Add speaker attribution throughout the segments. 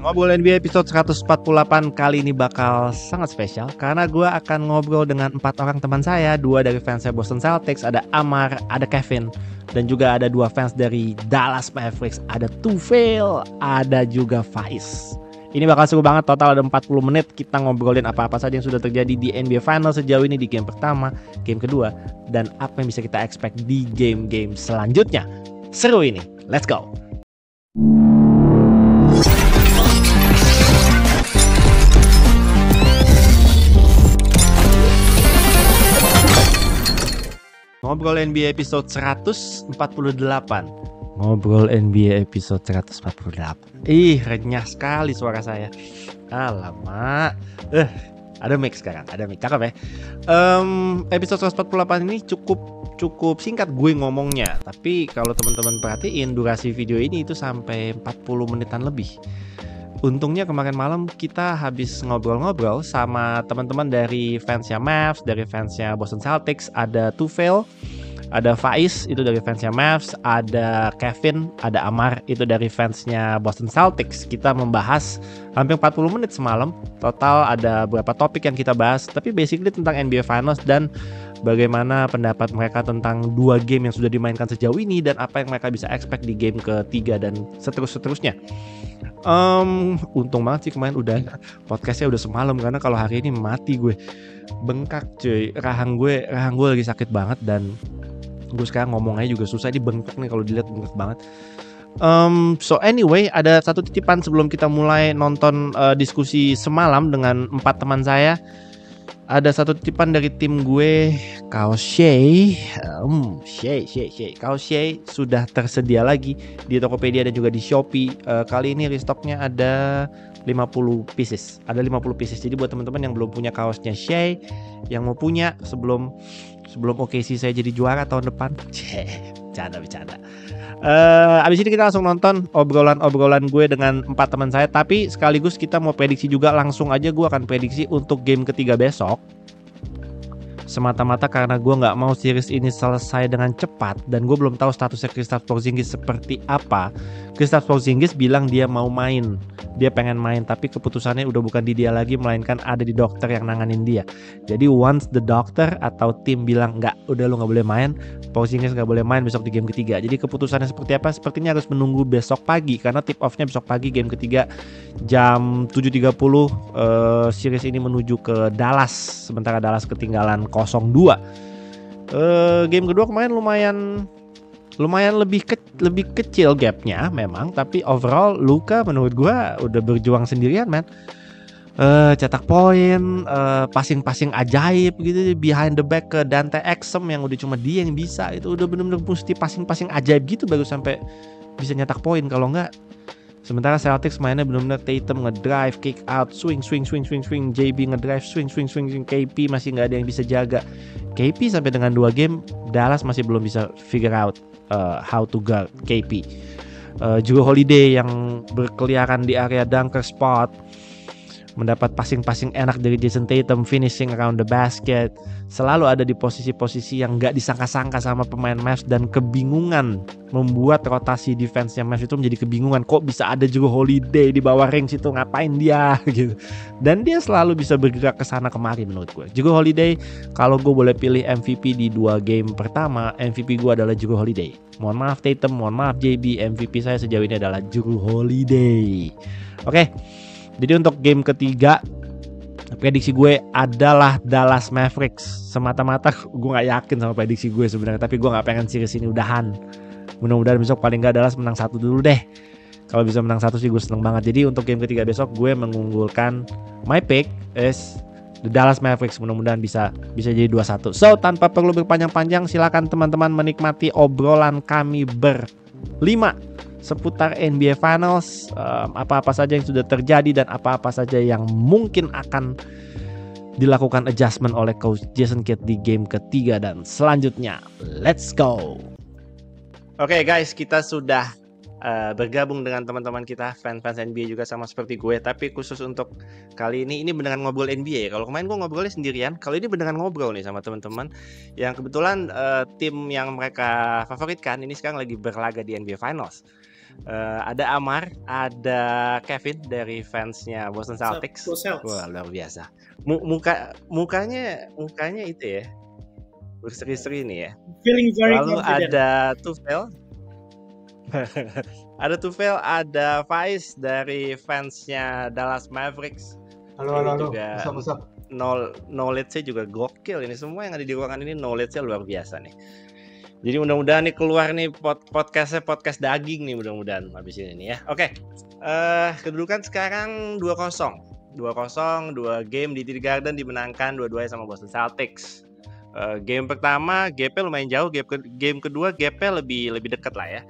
Speaker 1: Ngobrol NBA episode 148 kali ini bakal sangat spesial karena gue akan ngobrol dengan 4 orang teman saya. 2 dari fansnya Boston Celtics, ada Amar, ada Kevin, dan juga ada 2 fans dari Dallas Mavericks, ada Tufail, ada juga Faiz. Ini bakal seru banget, total ada 40 menit kita ngobrolin apa-apa saja yang sudah terjadi di NBA Finals sejauh ini, di game pertama, game kedua, dan apa yang bisa kita expect di game-game selanjutnya. Seru ini, let's go! Ngobrol NBA episode 148. Ngobrol NBA episode 148. Renyah sekali suara saya. Alamak. Ada mic sekarang, ada mic. Cakep ya. Episode 148 ini cukup singkat gue ngomongnya. Tapi kalau teman-teman perhatiin durasi video ini itu sampai 40 menitan lebih. Untungnya kemarin malam kita habis ngobrol-ngobrol sama teman-teman dari fansnya Mavs, dari fansnya Boston Celtics. Ada Tufail, ada Faiz, itu dari fansnya Mavs, ada Kevin, ada Amar, itu dari fansnya Boston Celtics. Kita membahas hampir 40 menit semalam. Total ada beberapa topik yang kita bahas, tapi basically tentang NBA Finals dan bagaimana pendapat mereka tentang 2 game yang sudah dimainkan sejauh ini dan apa yang mereka bisa expect di game ketiga dan seterusnya. Untung banget sih kemarin udah podcastnya udah semalam, karena kalau hari ini mati gue, bengkak cuy, rahang gue lagi sakit banget dan gue sekarang ngomongnya juga susah, ini bengkak nih kalau dilihat, bengkak banget. So anyway, ada satu titipan sebelum kita mulai nonton diskusi semalam dengan 4 teman saya. Ada satu titipan dari tim gue, kaos Shea. Kaos Shea sudah tersedia lagi di Tokopedia dan juga di Shopee. Kali ini restocknya ada 50 pieces. Ada 50 pieces. Jadi buat teman-teman yang belum punya kaosnya Shea, yang mau punya sebelum OKC saya jadi juara tahun depan. Bercanda. Abis ini kita langsung nonton obrolan gue dengan 4 teman saya. Tapi sekaligus kita mau prediksi juga, langsung aja gue akan prediksi untuk game ketiga besok. Semata-mata karena gue gak mau series ini selesai dengan cepat dan gue belum tahu statusnya Kristaps Porzingis seperti apa. Kristaps Porzingis bilang dia mau main, dia pengen main, tapi keputusannya udah bukan di dia lagi, melainkan ada di dokter yang nanganin dia. Jadi once the doctor atau tim bilang enggak, udah lu gak boleh main, Porzingis gak boleh main besok di game ketiga. Jadi keputusannya seperti apa? Sepertinya harus menunggu besok pagi, karena tip offnya besok pagi game ketiga jam 7.30. Series ini menuju ke Dallas, sementara Dallas ketinggalan 0-2. Game kedua kemarin lumayan lebih kecil gapnya memang, tapi overall Luka menurut gua udah berjuang sendirian, man. Cetak poin, passing ajaib gitu behind the back ke Dante Exum yang udah cuma dia yang bisa. Itu udah bener-bener mesti passing ajaib gitu baru sampai bisa nyetak poin, kalau enggak. Sementara Celtics mainnya benar-benar Tatum ngedrive, kick out, swing, JB ngedrive, swing, KP masih nggak ada yang bisa jaga. KP sampai dengan 2 game, Dallas masih belum bisa figure out how to guard KP. Juga Holiday yang berkeliaran di area dunker spot, mendapat passing enak dari Jason Tatum, finishing around the basket, selalu ada di posisi-posisi yang gak disangka-sangka sama pemain Mavs, dan kebingungan membuat rotasi defense-nya Mavs itu menjadi kebingungan. Kok bisa ada juga Holiday di bawah ring situ, ngapain dia gitu. Dan dia selalu bisa bergerak ke sana kemari menurut gue. Juga Holiday, kalau gue boleh pilih MVP di 2 game pertama, MVP gue adalah juga Holiday. Mohon maaf Tatum, mohon maaf JB, MVP saya sejauh ini adalah Jrue Holiday. Oke. Jadi untuk game ketiga, prediksi gue adalah Dallas Mavericks. Semata-mata gue gak yakin sama prediksi gue sebenarnya, tapi gue gak pengen series ini udahan. Mudah-mudahan besok paling gak Dallas menang 1 dulu deh. Kalau bisa menang 1 sih gue seneng banget. Jadi untuk game ketiga besok gue mengunggulkan, my pick is the Dallas Mavericks. Mudah-mudahan bisa jadi 2-1. So tanpa perlu berpanjang-panjang, silakan teman-teman menikmati obrolan kami berlima seputar NBA Finals, apa-apa saja yang sudah terjadi dan apa-apa saja yang mungkin akan dilakukan adjustment oleh Coach Jason Kidd di game ketiga dan selanjutnya. Let's go. Oke guys, kita sudah bergabung dengan teman-teman kita fans NBA juga sama seperti gue, tapi khusus untuk kali ini beneran ngobrol NBA. Kalau kemarin gue ngobrolnya sendirian, kalau ini beneran ngobrol nih sama teman-teman yang kebetulan tim yang mereka favoritkan ini sekarang lagi berlaga di NBA Finals. Ada Amar, ada Kevin dari fansnya Boston Celtics.
Speaker 2: Go Celtics.
Speaker 1: Wah, luar biasa. Mukanya itu ya, berseri-seri nih ya.
Speaker 2: Feeling very
Speaker 1: Lalu
Speaker 2: confident.
Speaker 1: ada Tufel. Ada Tufel, ada Faiz dari fansnya Dallas Mavericks.
Speaker 3: Halo.
Speaker 1: Juga
Speaker 3: Usap.
Speaker 1: knowledge-nya juga gokil ini. Semua yang ada di ruangan ini knowledge-nya luar biasa nih. Jadi mudah-mudahan nih keluar nih podcast daging nih mudah-mudahan habis ini nih ya. Oke. Kedudukan sekarang 2-0. 2-0, 2 game di TD Garden dimenangkan dua-duanya sama Boston Celtics. Game pertama gap-nya lumayan jauh, game kedua gap-nya lebih dekat lah ya.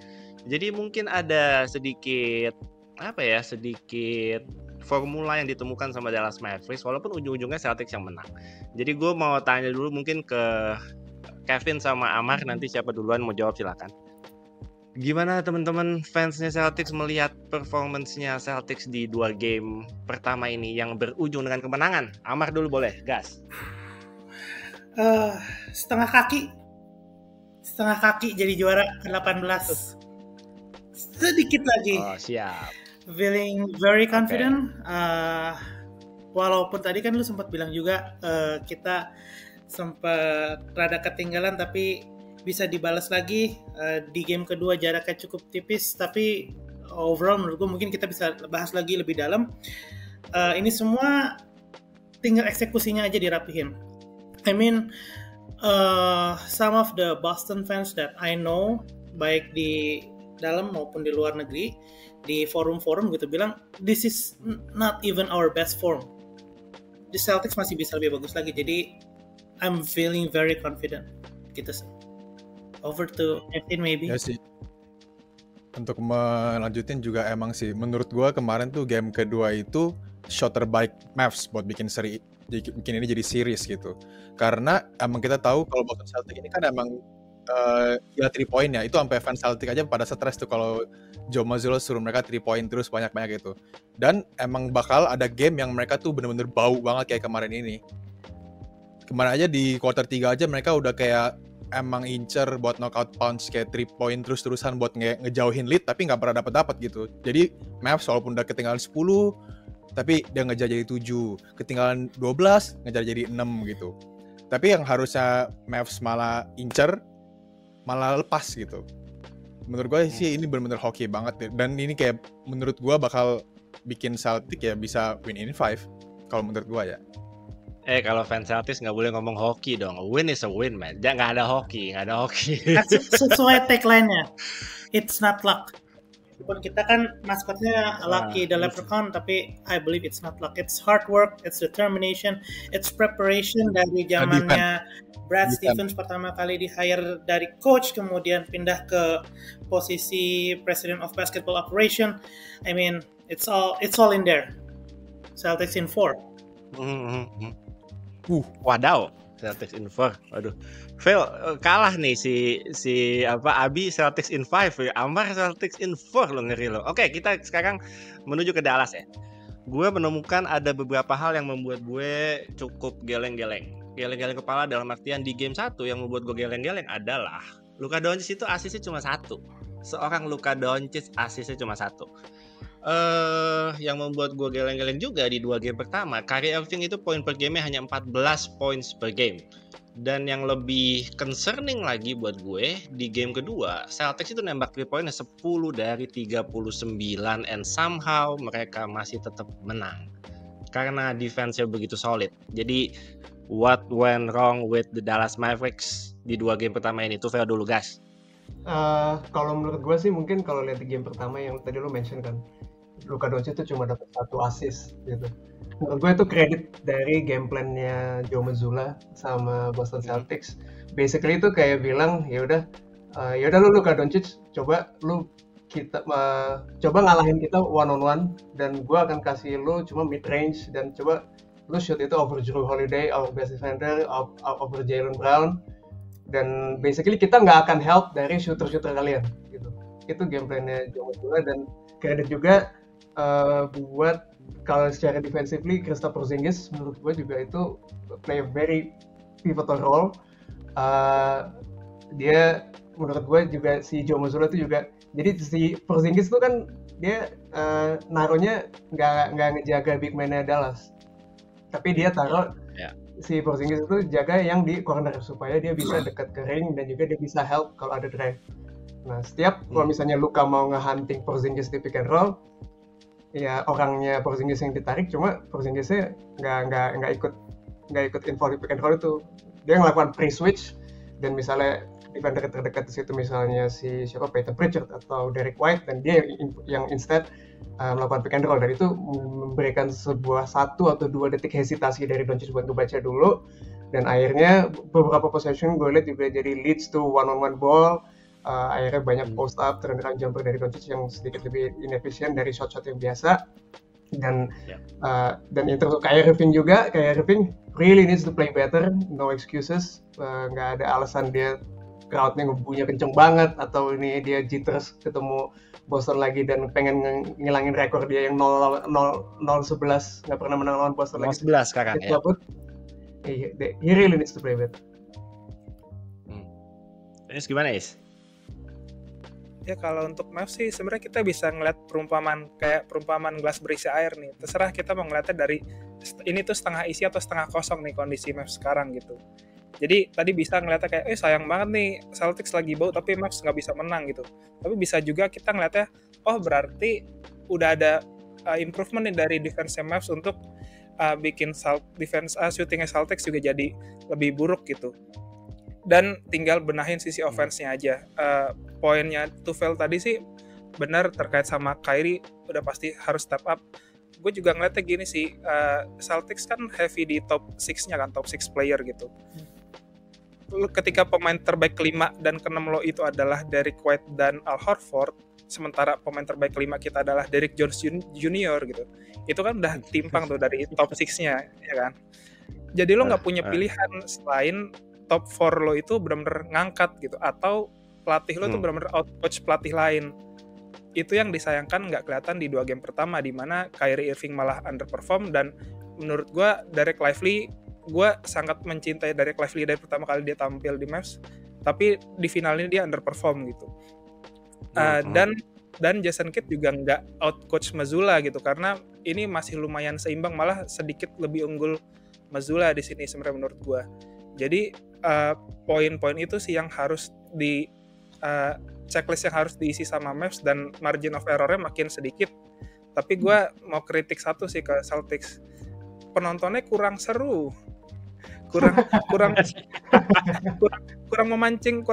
Speaker 1: Jadi mungkin ada sedikit formula yang ditemukan sama Dallas Mavericks walaupun ujung-ujungnya Celtics yang menang. Jadi gue mau tanya dulu mungkin ke Kevin sama Amar, nanti siapa duluan mau jawab silakan. Gimana teman-teman fansnya Celtics melihat performance-nya Celtics di 2 game pertama ini yang berujung dengan kemenangan? Amar dulu boleh, gas.
Speaker 2: Setengah kaki jadi juara ke-18. Sedikit lagi.
Speaker 1: Oh, siap.
Speaker 2: Feeling very confident. Walaupun tadi kan lu sempat bilang juga kita sempat rada ketinggalan tapi bisa dibalas lagi di game kedua jaraknya cukup tipis, tapi overall menurut gue mungkin kita bisa bahas lagi lebih dalam. Ini semua tinggal eksekusinya aja dirapihin. I mean, some of the Boston fans that I know, baik di dalam maupun di luar negeri, di forum-forum gitu bilang, this is not even our best form. The Celtics masih bisa lebih bagus lagi. Jadi, I'm feeling very confident. Gitu sih. Over to Kevin maybe.
Speaker 4: Ya sih. Untuk melanjutin juga emang sih, menurut gua kemarin tuh game kedua itu shot terbaik Mavs buat bikin ini jadi series gitu. Karena emang kita tahu kalau Boston Celtics ini kan emang ya 3 point ya, itu sampai fans Celtics aja pada stres tuh kalau Joe Mazzulla suruh mereka 3 point terus banyak-banyak gitu. Dan emang bakal ada game yang mereka tuh bener-bener bau banget kayak kemarin ini. Kemarin aja di quarter 3 aja mereka udah kayak emang incer buat knockout punch kayak 3 point terus-terusan buat ngejauhin lead tapi nggak pernah dapat gitu. Jadi Mavs walaupun udah ketinggalan 10 tapi dia ngejar jadi 7, ketinggalan 12 ngejar jadi 6 gitu. Tapi yang harusnya Mavs malah incer malah lepas gitu. Menurut gue sih ini benar-benar hoki banget dan ini kayak menurut gue bakal bikin Celtics ya bisa win in 5 kalau menurut gue ya.
Speaker 1: Kalau fans Celtics nggak boleh ngomong hoki dong. Win is a win, man. Nggak ada hoki.
Speaker 2: Sesuai tagline-nya. It's not luck. Walaupun kita kan maskotnya Lucky the Leprechaun, tapi I believe it's not luck. It's hard work, it's determination, it's preparation dari zamannya Brad Stevens pertama kali di-hire dari coach, kemudian pindah ke posisi President of Basketball Operation. I mean, it's all in there. Celtics in 4.
Speaker 1: Wadaw, Celtics in 4. Waduh. Phil kalah nih si Abi Celtics in 5. Amar Celtics in 4 lo, ngeri lo. Oke, kita sekarang menuju ke Dallas ya. Gue menemukan ada beberapa hal yang membuat gue cukup geleng-geleng kepala, dalam artian di game 1 yang membuat gue geleng-geleng adalah Luka Doncic itu asisnya cuma 1. Seorang Luka Doncic asisnya cuma 1. Yang membuat gue geleng-geleng juga di 2 game pertama, Kyrie Irving itu poin per game hanya 14 points per game. Dan yang lebih concerning lagi buat gue, di game kedua Celtics itu nembak 3 poinnya 10 dari 39 and somehow mereka masih tetap menang karena defense-nya begitu solid. Jadi what went wrong with the Dallas Mavericks di 2 game pertama ini? Tuh dulu guys.
Speaker 3: Kalau menurut gue sih mungkin kalau lihat di game pertama yang tadi lo mention kan, Luka Doncic itu cuma dapat 1 assist gitu. Menurut gue itu kredit dari game plan-nya Joe Mazzulla sama Boston Celtics. Basically itu kayak bilang ya udah lu Luka Doncic coba ngalahin kita one on one dan gue akan kasih lu cuma mid range dan coba lu shoot itu over Jrue Holiday, over best defender, over Jaylen Brown. Dan basically kita nggak akan help dari shooter-shooter kalian gitu. Itu game plan-nya Joe Mazzulla dan kredit juga buat kalau secara defensively Kristaps Porzingis menurut gue juga itu play a very pivotal role. Dia menurut gue juga si Joe Mazzulla itu juga Jadi si Porzingis tuh kan dia naruhnya nggak ngejaga big man-nya Dallas, tapi dia taruh si Porzingis itu jaga yang di corner supaya dia bisa dekat ke ring dan juga dia bisa help kalau ada drive. Nah setiap kalau misalnya Luka mau nge-hunting Porzingis di pick and roll, ya orangnya Porzingis yang ditarik, cuma Porzingisnya nggak ikut involve di pick and roll itu. Dia ngelakukan pre-switch dan misalnya defender terdekat di situ misalnya si siapa Peyton Pritchard atau Derek White, dan dia yang instead melakukan pick and roll, dan itu memberikan sebuah 1 atau 2 detik hesitasi dari Doncic buat ngebaca dulu, dan akhirnya beberapa possession gue lihat juga jadi leads to one-on-one ball. Akhirnya banyak post up, turnaround jumper dari Doncic yang sedikit lebih inefisien dari shot-shot yang biasa, dan yang terus kayak Irving juga, kayak Irving really needs to play better, no excuses, nggak ada alasan dia crowdnya ngebunyi kenceng banget atau ini dia jitters ketemu Boston lagi dan pengen ngilangin rekor dia yang 0-11 nggak pernah menang lawan Boston lagi.
Speaker 1: 0-11 sekarang ya.
Speaker 3: He really needs to play better.
Speaker 1: Ini gimana Is?
Speaker 5: Ya kalau untuk Mavs sih sebenarnya kita bisa ngeliat perumpamaan gelas berisi air nih. Terserah kita mau ngeliatnya dari ini tuh setengah isi atau setengah kosong nih kondisi Mavs sekarang gitu. Jadi tadi bisa ngeliatnya kayak sayang banget nih Celtics lagi bau tapi Mavs nggak bisa menang gitu. Tapi bisa juga kita ngeliatnya berarti udah ada improvement nih dari defense Mavs untuk bikin defense shootingnya Celtics juga jadi lebih buruk gitu. Dan tinggal benahin sisi offense-nya aja. Poinnya Tufel tadi sih benar terkait sama Kyrie, udah pasti harus step up. Gue juga ngeliatnya gini sih, Celtics kan heavy di top 6-nya kan, top 6 player gitu. Ketika pemain terbaik kelima dan keenam lo itu adalah Derek White dan Al Horford, sementara pemain terbaik kelima kita adalah Derrick Jones Junior gitu. Itu kan udah timpang tuh dari top 6-nya, ya kan? Jadi lo nggak punya pilihan selain top 4 lo itu benar-benar ngangkat gitu, atau pelatih lo tuh benar-benar outcoach pelatih lain. Itu yang disayangkan nggak kelihatan di 2 game pertama, di mana Kyrie Irving malah underperform, dan menurut gue Dereck Lively, gue sangat mencintai Dereck Lively dari pertama kali dia tampil di Mavs, tapi di final ini dia underperform gitu. Dan Jason Kidd juga nggak outcoach Mazzulla gitu, karena ini masih lumayan seimbang, malah sedikit lebih unggul Mazzulla di sini sebenarnya menurut gue. Jadi poin-poin itu sih yang harus di checklist yang harus diisi sama Mavs, dan margin of error-nya makin sedikit. Tapi gue mau kritik satu sih ke Celtics, penontonnya kurang seru, kurang memancing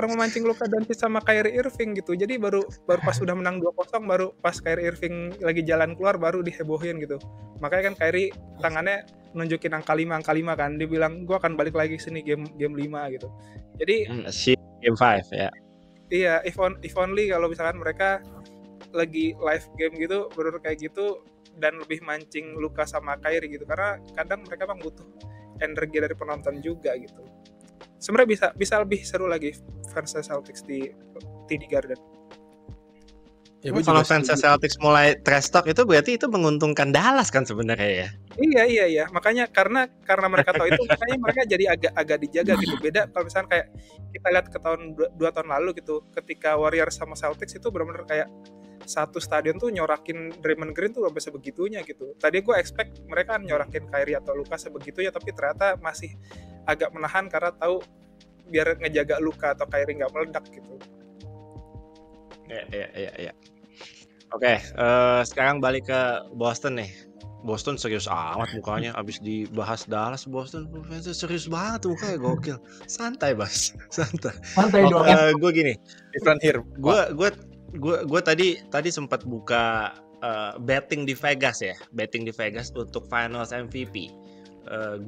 Speaker 5: Luka Doncic sama Kyrie Irving gitu. Jadi baru pas udah menang 2-0, baru pas Kyrie Irving lagi jalan keluar baru dihebohin gitu. Makanya kan Kyrie tangannya nunjukin angka 5 kan, dia bilang gue akan balik lagi sini game 5 gitu. Jadi
Speaker 1: game 5 ya.
Speaker 5: Iya, if only kalau misalkan mereka lagi live game gitu, bener kayak gitu, dan lebih mancing Luka sama Kyrie gitu, karena kadang mereka emang butuh energi dari penonton juga gitu. Sebenarnya bisa lebih seru lagi fans Celtics di TD Garden.
Speaker 1: Ya, kalau fans Celtics mulai trash talk itu berarti itu menguntungkan Dallas kan sebenarnya ya.
Speaker 5: Iya. Makanya karena mereka tahu itu, makanya mereka jadi agak dijaga gitu. Beda kalau misalnya kayak kita lihat ke tahun 2 tahun lalu gitu, ketika Warriors sama Celtics itu benar-benar kayak satu stadion tuh nyorakin Draymond Green tuh sampai sebegitunya gitu. Tadi gue expect mereka nyorakin Kyrie atau Luka sebegitunya, tapi ternyata masih agak menahan karena tahu biar ngejaga Luka atau Kyrie nggak meledak gitu.
Speaker 1: Iya. Oke, sekarang balik ke Boston nih. Boston serius amat mukanya abis dibahas Dallas. Boston serius banget mukanya, gokil. Santai Bas, santai
Speaker 3: dong.
Speaker 1: Gue gini,
Speaker 4: different here.
Speaker 1: Gue tadi sempat buka betting di Vegas untuk Finals MVP.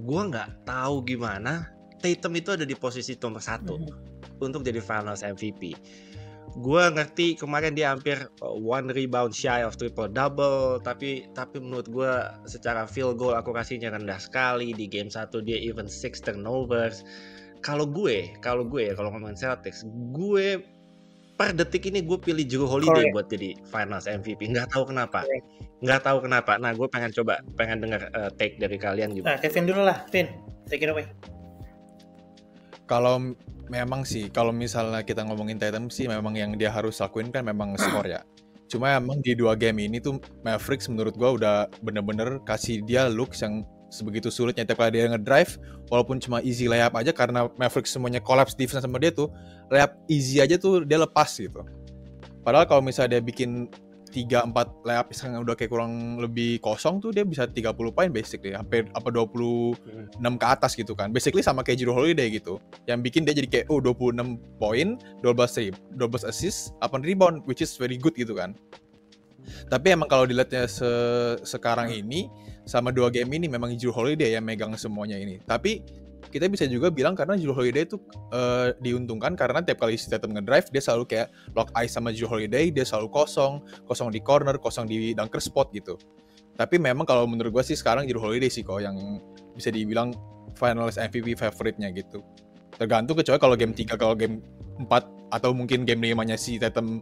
Speaker 1: Gue nggak tahu gimana Tatum itu ada di posisi nomor 1 untuk jadi Finals MVP. Gue ngerti kemarin dia hampir 1 rebound shy of triple double, tapi menurut gue secara field goal akurasinya rendah sekali. Di game 1 dia even 6 turnovers. Kalau ngomongin Celtics, gue per detik ini gue pilih Jrue Holiday buat jadi Finals MVP. Nggak tahu kenapa. Nah, gue pengen dengar take dari kalian juga.
Speaker 2: Nah, Kevin dulu lah, Vin, take it away.
Speaker 4: Kalau memang sih kalau misalnya kita ngomongin Tatum sih memang yang dia harus lakuin kan memang skor ya. Cuma emang di 2 game ini tuh Mavericks menurut gua udah bener-bener kasih dia looks yang sebegitu sulitnya. Tiap kali dia ngedrive walaupun cuma easy layup aja karena Mavericks semuanya collapse defense sama dia tuh, layup easy aja tuh dia lepas gitu. Padahal kalau misalnya dia bikin 3-4 layup yang udah kayak kurang lebih kosong tuh dia bisa 30 poin basically, hampir 26 ke atas gitu kan. Basically sama kayak Jrue Holiday gitu. Yang bikin dia jadi kayak 26 poin, 12 assist, 8 rebound which is very good gitu kan. Tapi emang kalau dilihatnya sekarang ini sama 2 game ini memang Jrue Holiday yang megang semuanya ini. Tapi kita bisa juga bilang karena Jrue Holiday itu diuntungkan karena tiap kali si Tatum ngedrive dia selalu kayak lock eyes sama Jrue Holiday, dia selalu kosong di corner, kosong di dunker spot gitu. Tapi memang kalau menurut gue sih sekarang Jrue Holiday sih kok yang bisa dibilang finalist MVP favorite-nya gitu. Tergantung kecuali kalau game 3, kalau game 4 atau mungkin game 5-nya si Tatum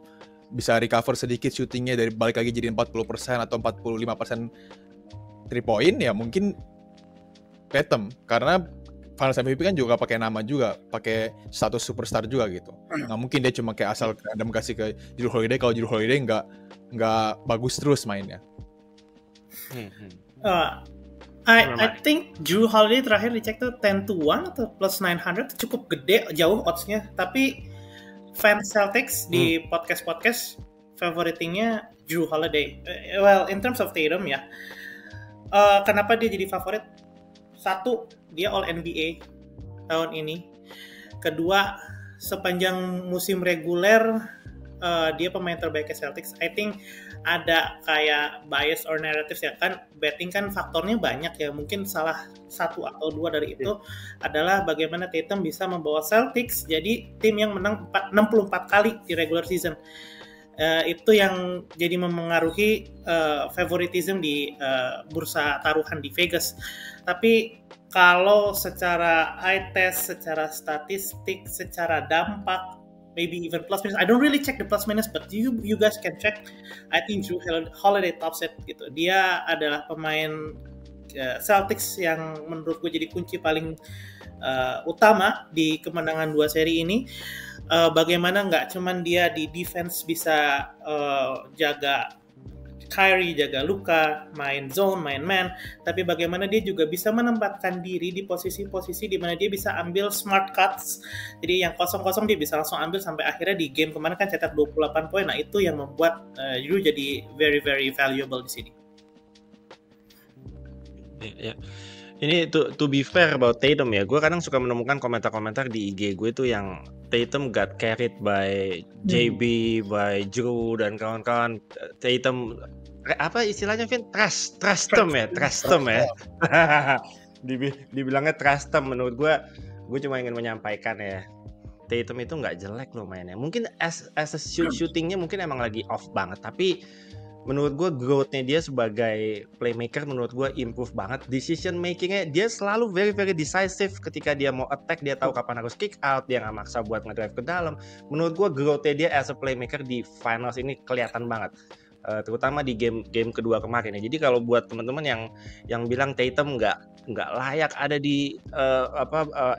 Speaker 4: bisa recover sedikit shootingnya dari balik lagi jadi 40% atau 45% 3 point ya mungkin Tatum karena Finals MVP kan juga pakai nama juga, pakai status superstar juga gitu. Nggak mungkin dia cuma kayak asal random kasih ke Jrue Holiday kalau Jrue Holiday nggak bagus terus mainnya.
Speaker 2: I think Jrue Holiday terakhir dicek tuh 10-1 atau plus 900 cukup gede jauh odds-nya. Tapi fans Celtics di podcast favoritingnya Jrue Holiday. Well, in terms of Tatum ya, kenapa dia jadi favorit? Satu, dia All NBA tahun ini. Kedua, sepanjang musim reguler dia pemain terbaik ke Celtics. I think ada kayak bias or narratives ya kan, betting kan faktornya banyak ya. Mungkin salah satu atau dua dari itu adalah bagaimana Tatum bisa membawa Celtics jadi tim yang menang 64 kali di regular season. Itu yang jadi memengaruhi favoritism di bursa taruhan di Vegas. Tapi kalau secara eye test, secara statistik, secara dampak, maybe even plus minus, I don't really check the plus minus, but you guys can check. I think Jrue Holiday tops it gitu. Dia adalah pemain Celtics yang menurut gue jadi kunci paling utama di kemenangan 2 seri ini. Bagaimana nggak cuman dia di defense bisa jaga Kyrie, jaga Luka, main zone, main man, tapi bagaimana dia juga bisa menempatkan diri di posisi-posisi di mana dia bisa ambil smart cuts. Jadi yang kosong-kosong dia bisa langsung ambil sampai akhirnya di game kemarin kan cetak 28 poin. Nah, itu yang membuat Jrue jadi very very valuable di sini.
Speaker 1: Ya. Ini to be fair about Tatum ya, gue kadang suka menemukan komentar-komentar di IG gue tuh yang Tatum got carried by JB, by Jrue dan kawan-kawan. Tatum apa istilahnya Vin? Trust them ya. Dibilangnya trust them. Menurut gue cuma ingin menyampaikan ya, Tatum itu nggak jelek loh mainnya. Mungkin as a shootingnya mungkin emang lagi off banget, tapi menurut gue growth-nya dia sebagai playmaker menurut gue improve banget. Decision making-nya dia selalu very very decisive. Ketika dia mau attack dia tahu kapan harus kick out, dia nggak maksa buat ngedrive ke dalam. Menurut gue growth-nya dia as a playmaker di finals ini kelihatan banget, terutama di game kedua kemarin ya. Jadi kalau buat teman-teman yang bilang Tatum nggak layak ada di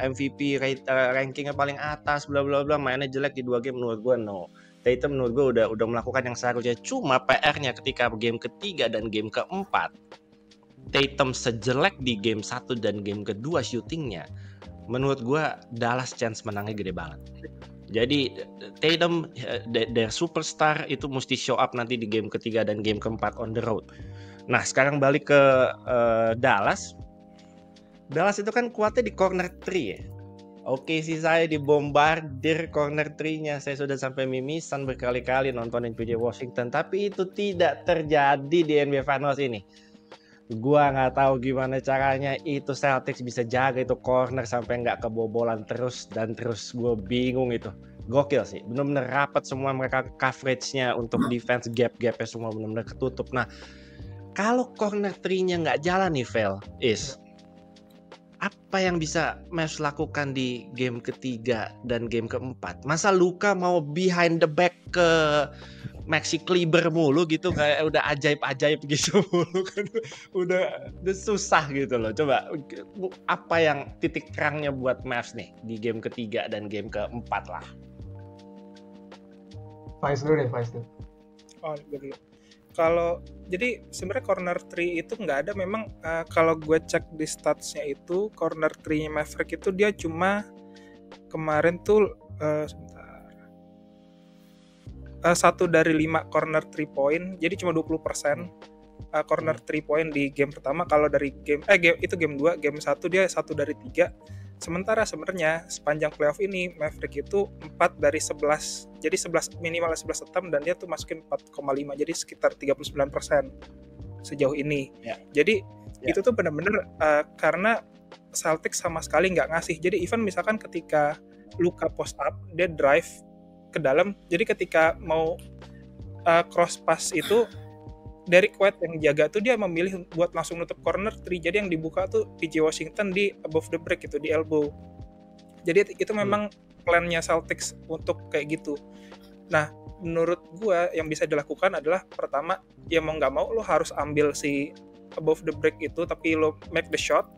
Speaker 1: MVP rankingnya paling atas bla bla bla, mainnya jelek di 2 game, menurut gue no. Tatum menurut gue udah melakukan yang seharusnya. Cuma PR-nya ketika game ketiga dan game keempat, Tatum sejelek di game 1 dan game kedua shootingnya, menurut gue Dallas chance menangnya gede banget. Jadi Tatum their superstar itu mesti show up nanti di game ketiga dan game keempat on the road. Nah sekarang balik ke Dallas itu kan kuatnya di corner 3 ya. Oke sih, saya dibombardir corner 3-nya. Saya sudah sampai mimisan berkali-kali nontonin PJ Washington, tapi itu tidak terjadi di NBA Finals ini. Gua nggak tahu gimana caranya itu Celtics bisa jaga itu corner sampai nggak kebobolan terus. Gue bingung itu. Gokil sih, benar-benar rapat semua mereka, coverage-nya untuk defense, gap-gapnya semua benar-benar ketutup. Nah, kalau corner 3-nya nggak jalan nih, Vel, apa yang bisa Mavs lakukan di game ketiga dan game keempat? Masa Luka mau behind the back ke Maxi Kleber mulu gitu, kayak udah ajaib-ajaib gitu mulu kan, udah susah gitu loh. Coba apa yang titik terangnya buat Mavs nih di game ketiga dan game keempat lah?
Speaker 3: Faiz dulu.
Speaker 5: Oh, gue dulu. Kalau jadi sebenarnya corner 3 itu nggak ada, memang kalau gue cek di statsnya itu corner 3-nya Maverick itu dia cuma kemarin tuh sebentar, 1 dari 5 corner 3 point, jadi cuma 20% corner 3 point di game pertama. Kalau dari game 2, game 1 dia 1 dari 3. Sementara sebenarnya sepanjang playoff ini Maverick itu 4 dari 11. Jadi 11 minimal 11 attempt dan dia tuh masukin 4,5. Jadi sekitar 39% sejauh ini.
Speaker 1: Ya.
Speaker 5: Jadi itu tuh benar-benar karena Celtics sama sekali nggak ngasih. Jadi even misalkan ketika Luka post up, dia drive ke dalam. Jadi ketika mau cross pass itu Derrick White yang jaga tuh dia memilih buat langsung nutup corner 3. Jadi yang dibuka tuh PJ Washington di above the break itu, di elbow. Jadi itu memang plannya Celtics untuk kayak gitu. Nah, menurut gua yang bisa dilakukan adalah pertama, ya mau nggak mau lo harus ambil si above the break itu, tapi lo make the shot.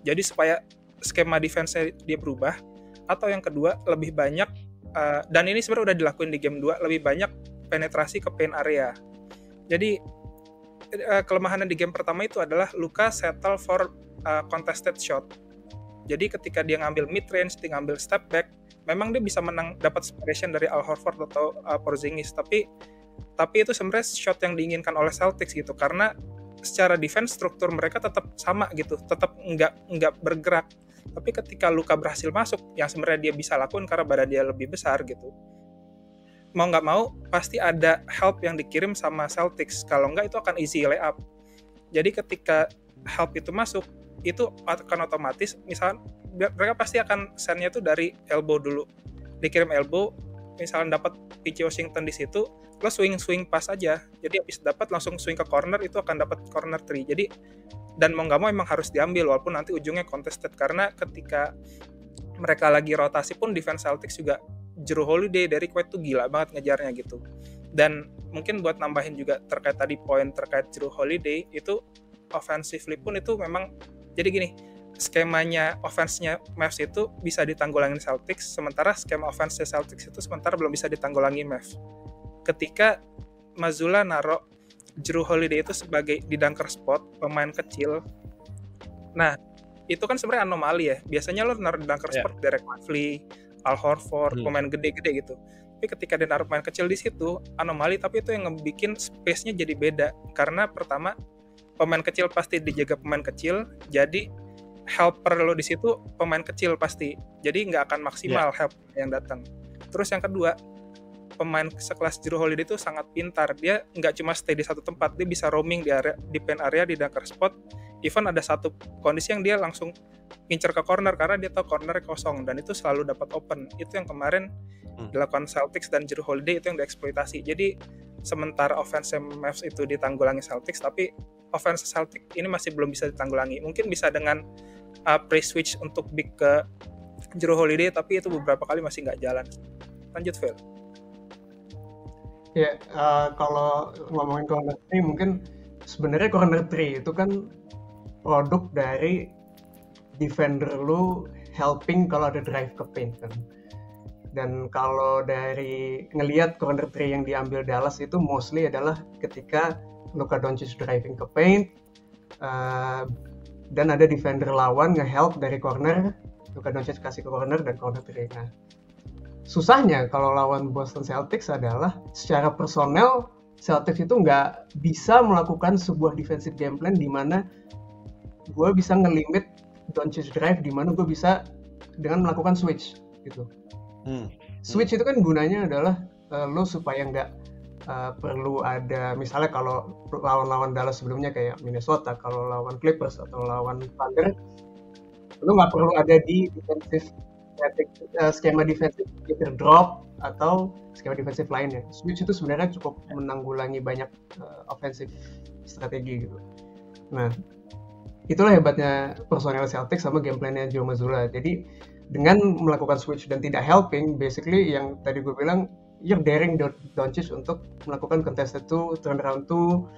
Speaker 5: Jadi supaya skema defense-nya dia berubah. Atau yang kedua, lebih banyak, dan ini sebenarnya udah dilakuin di game 2, lebih banyak penetrasi ke paint area. Jadi kelemahannya di game pertama itu adalah Luka settle for contested shot. Jadi ketika dia ngambil mid range, dia ngambil step back, memang dia bisa menang, dapat separation dari Al Horford atau Porzingis, tapi itu sebenarnya shot yang diinginkan oleh Celtics gitu, karena secara defense struktur mereka tetap sama gitu, tetap nggak bergerak. Tapi ketika Luka berhasil masuk, yang sebenarnya dia bisa lakukan karena badan dia lebih besar gitu, mau nggak mau pasti ada help yang dikirim sama Celtics. Kalau nggak itu akan easy layup. Jadi ketika help itu masuk, itu akan otomatis, misalnya mereka pasti akan send-nya tuh dari elbow dulu. Dikirim elbow, misalnya dapat PJ Washington di situ, lo swing pass aja. Jadi habis dapat langsung swing ke corner, itu akan dapat corner 3. Jadi dan mau nggak mau emang harus diambil walaupun nanti ujungnya contested, karena ketika mereka lagi rotasi pun defense Celtics juga Jrue Holiday, Derrick White tuh gila banget ngejarnya gitu. Dan mungkin buat nambahin juga terkait tadi poin terkait Jrue Holiday, itu offensively pun itu memang, jadi gini, skemanya offense-nya Mavs itu bisa ditanggulangin Celtics, sementara skema offense Celtics itu sementara belum bisa ditanggulangi Mavs. Ketika Mazzulla naruh Jrue Holiday itu sebagai di dunker spot, pemain kecil, nah itu kan sebenarnya anomali ya. Biasanya lo naruh di dunker spot Derek Lively, Al Horford, pemain gede-gede gitu. Tapi ketika dia naruh pemain kecil di situ, anomali, tapi itu yang ngebikin space-nya jadi beda. Karena pertama, pemain kecil pasti dijaga pemain kecil, jadi helper lo di situ pemain kecil pasti. Jadi nggak akan maksimal help yang datang. Terus yang kedua, pemain sekelas Jrue Holiday itu sangat pintar. Dia nggak cuma stay di satu tempat, dia bisa roaming di paint area, di dunker spot. Even ada satu kondisi yang dia langsung ngincer ke corner karena dia tahu corner kosong, dan itu selalu dapat open. Itu yang kemarin dilakukan Celtics dan Jrue Holiday, itu yang dieksploitasi. Jadi sementara offense Mavs itu ditanggulangi Celtics, tapi offense Celtics ini masih belum bisa ditanggulangi. Mungkin bisa dengan pre-switch untuk big ke Jrue Holiday, tapi itu beberapa kali masih nggak jalan. Lanjut, Phil.
Speaker 3: Ya, kalau ngomongin corner 3, mungkin sebenarnya corner 3 itu kan produk dari defender lu helping kalau ada drive ke paint kan. Dan kalau dari ngelihat corner 3 yang diambil Dallas itu mostly adalah ketika Luka Doncic driving ke paint, dan ada defender lawan nge-help dari corner, Luka Doncic kasih ke corner dan corner 3. Nah, susahnya kalau lawan Boston Celtics adalah secara personel Celtics itu nggak bisa melakukan sebuah defensive game plan di mana gue bisa ngelimit Doncic drive, di mana gue bisa dengan melakukan switch gitu. Switch itu kan gunanya adalah lo supaya nggak perlu ada, misalnya kalau lawan-lawan Dallas sebelumnya kayak Minnesota, kalau lawan Clippers atau lawan Thunder, lo nggak perlu ada di defensive skema defensif either drop atau skema defensif lainnya. Switch itu sebenarnya cukup menanggulangi banyak offensive strategi gitu. Nah, itulah hebatnya personel Celtics sama game plan-nya Joe Mazzulla. Jadi dengan melakukan switch dan tidak helping, basically yang tadi gue bilang, you're daring Doncic untuk melakukan contested two, turnaround two,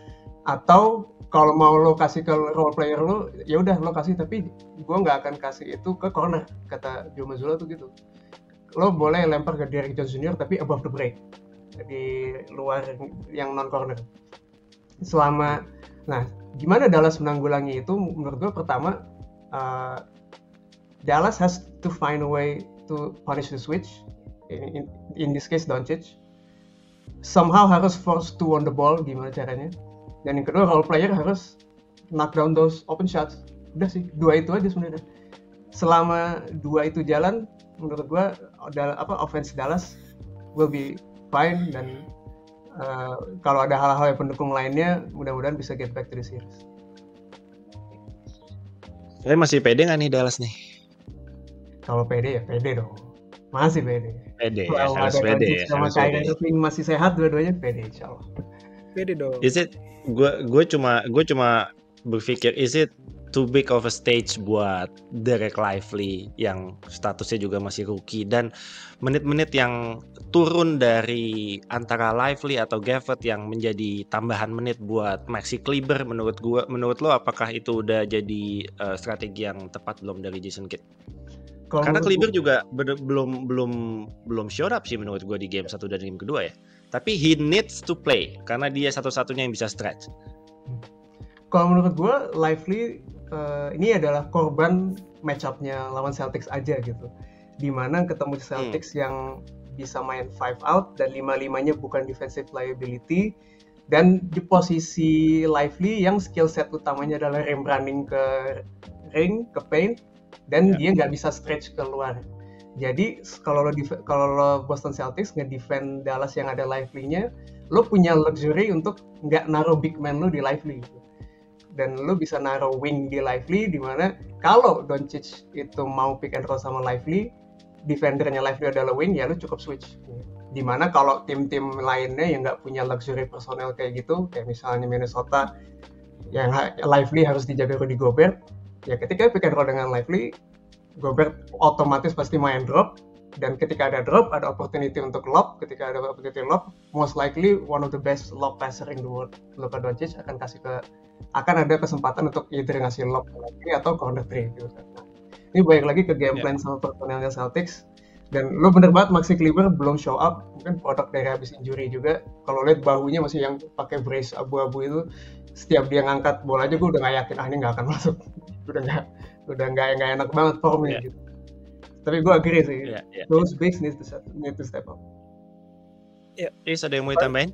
Speaker 3: atau kalau mau lo kasih ke role player lo, ya udah lo kasih, tapi gue nggak akan kasih itu ke corner, kata Joe Mazzulla tuh gitu. Lo boleh lempar ke Derrick Jones Jr. tapi above the break, di luar yang non corner. Nah, gimana Dallas menanggulangi itu? Menurut gue pertama, Dallas has to find a way to punish the switch. In this case Doncic. Somehow harus force two on the ball, gimana caranya? Dan yang kedua, role player harus knock down those open shots. Udah sih, dua itu aja sebenarnya. Selama dua itu jalan, menurut gue offense Dallas will be fine, dan kalau ada hal-hal yang pendukung lainnya, mudah-mudahan bisa get back to the series.
Speaker 1: Saya masih pede nggak nih Dallas nih?
Speaker 3: Kalau pede ya pede dong, masih pede.
Speaker 1: Pede,
Speaker 3: Kalau
Speaker 1: harus
Speaker 3: ada
Speaker 1: pede.
Speaker 3: Doncic sama Kyrie Irving masih sehat dua-duanya, pede insyaallah.
Speaker 5: Pede dong.
Speaker 1: Is it? Gue cuma berpikir, is it too big of a stage buat Derek Lively yang statusnya juga masih rookie, dan menit-menit yang turun dari antara Lively atau Gafford yang menjadi tambahan menit buat Maxi Kleber, menurut lo apakah itu udah jadi strategi yang tepat belum dari Jason Kidd? Karena Kleber juga belum show up sih menurut gue di game 1 dan game kedua ya. Tapi he needs to play karena dia satu-satunya yang bisa stretch.
Speaker 3: Kalau menurut gue, Lively ini adalah korban match-up-nya lawan Celtics aja gitu. Dimana ketemu Celtics yang bisa main 5 out dan 5-5-nya bukan defensive liability, dan di posisi Lively yang skill set utamanya adalah rim running ke ring, ke paint, dan dia nggak bisa stretch keluar. Jadi kalau lo Boston Celtics nge-defend Dallas yang ada Lively-nya, lo punya luxury untuk nggak naruh big man lo di Lively gitu. Dan lo bisa naruh wing di Lively, dimana kalau Doncic itu mau pick and roll sama Lively, defendernya Lively adalah wing, ya lo cukup switch. Dimana kalau tim-tim lainnya yang nggak punya luxury personel kayak gitu, kayak misalnya Minnesota yang Lively harus dijaga Rudy Gobert, ya ketika pick and roll dengan Lively, Gobert otomatis pasti main drop, dan ketika ada drop, ada opportunity untuk lob. Ketika ada opportunity lob, most likely one of the best lob passer in the world, Luka Doncic akan ada kesempatan untuk either ngasih lob atau corner three gitu. Nah, ini balik lagi ke game plan sama personelnya Celtics. Dan lo bener banget, Maxi Kleber belum show up, mungkin produk dari habis injury juga. Kalau lihat bahunya masih yang pakai brace abu-abu itu, setiap dia ngangkat bola aja gue udah nggak yakin ini nggak akan masuk. udah nggak enak banget formnya gitu. Tapi gue agree sih, those bigs need to step up.
Speaker 5: Ya,
Speaker 1: ada yang mau ditambahin?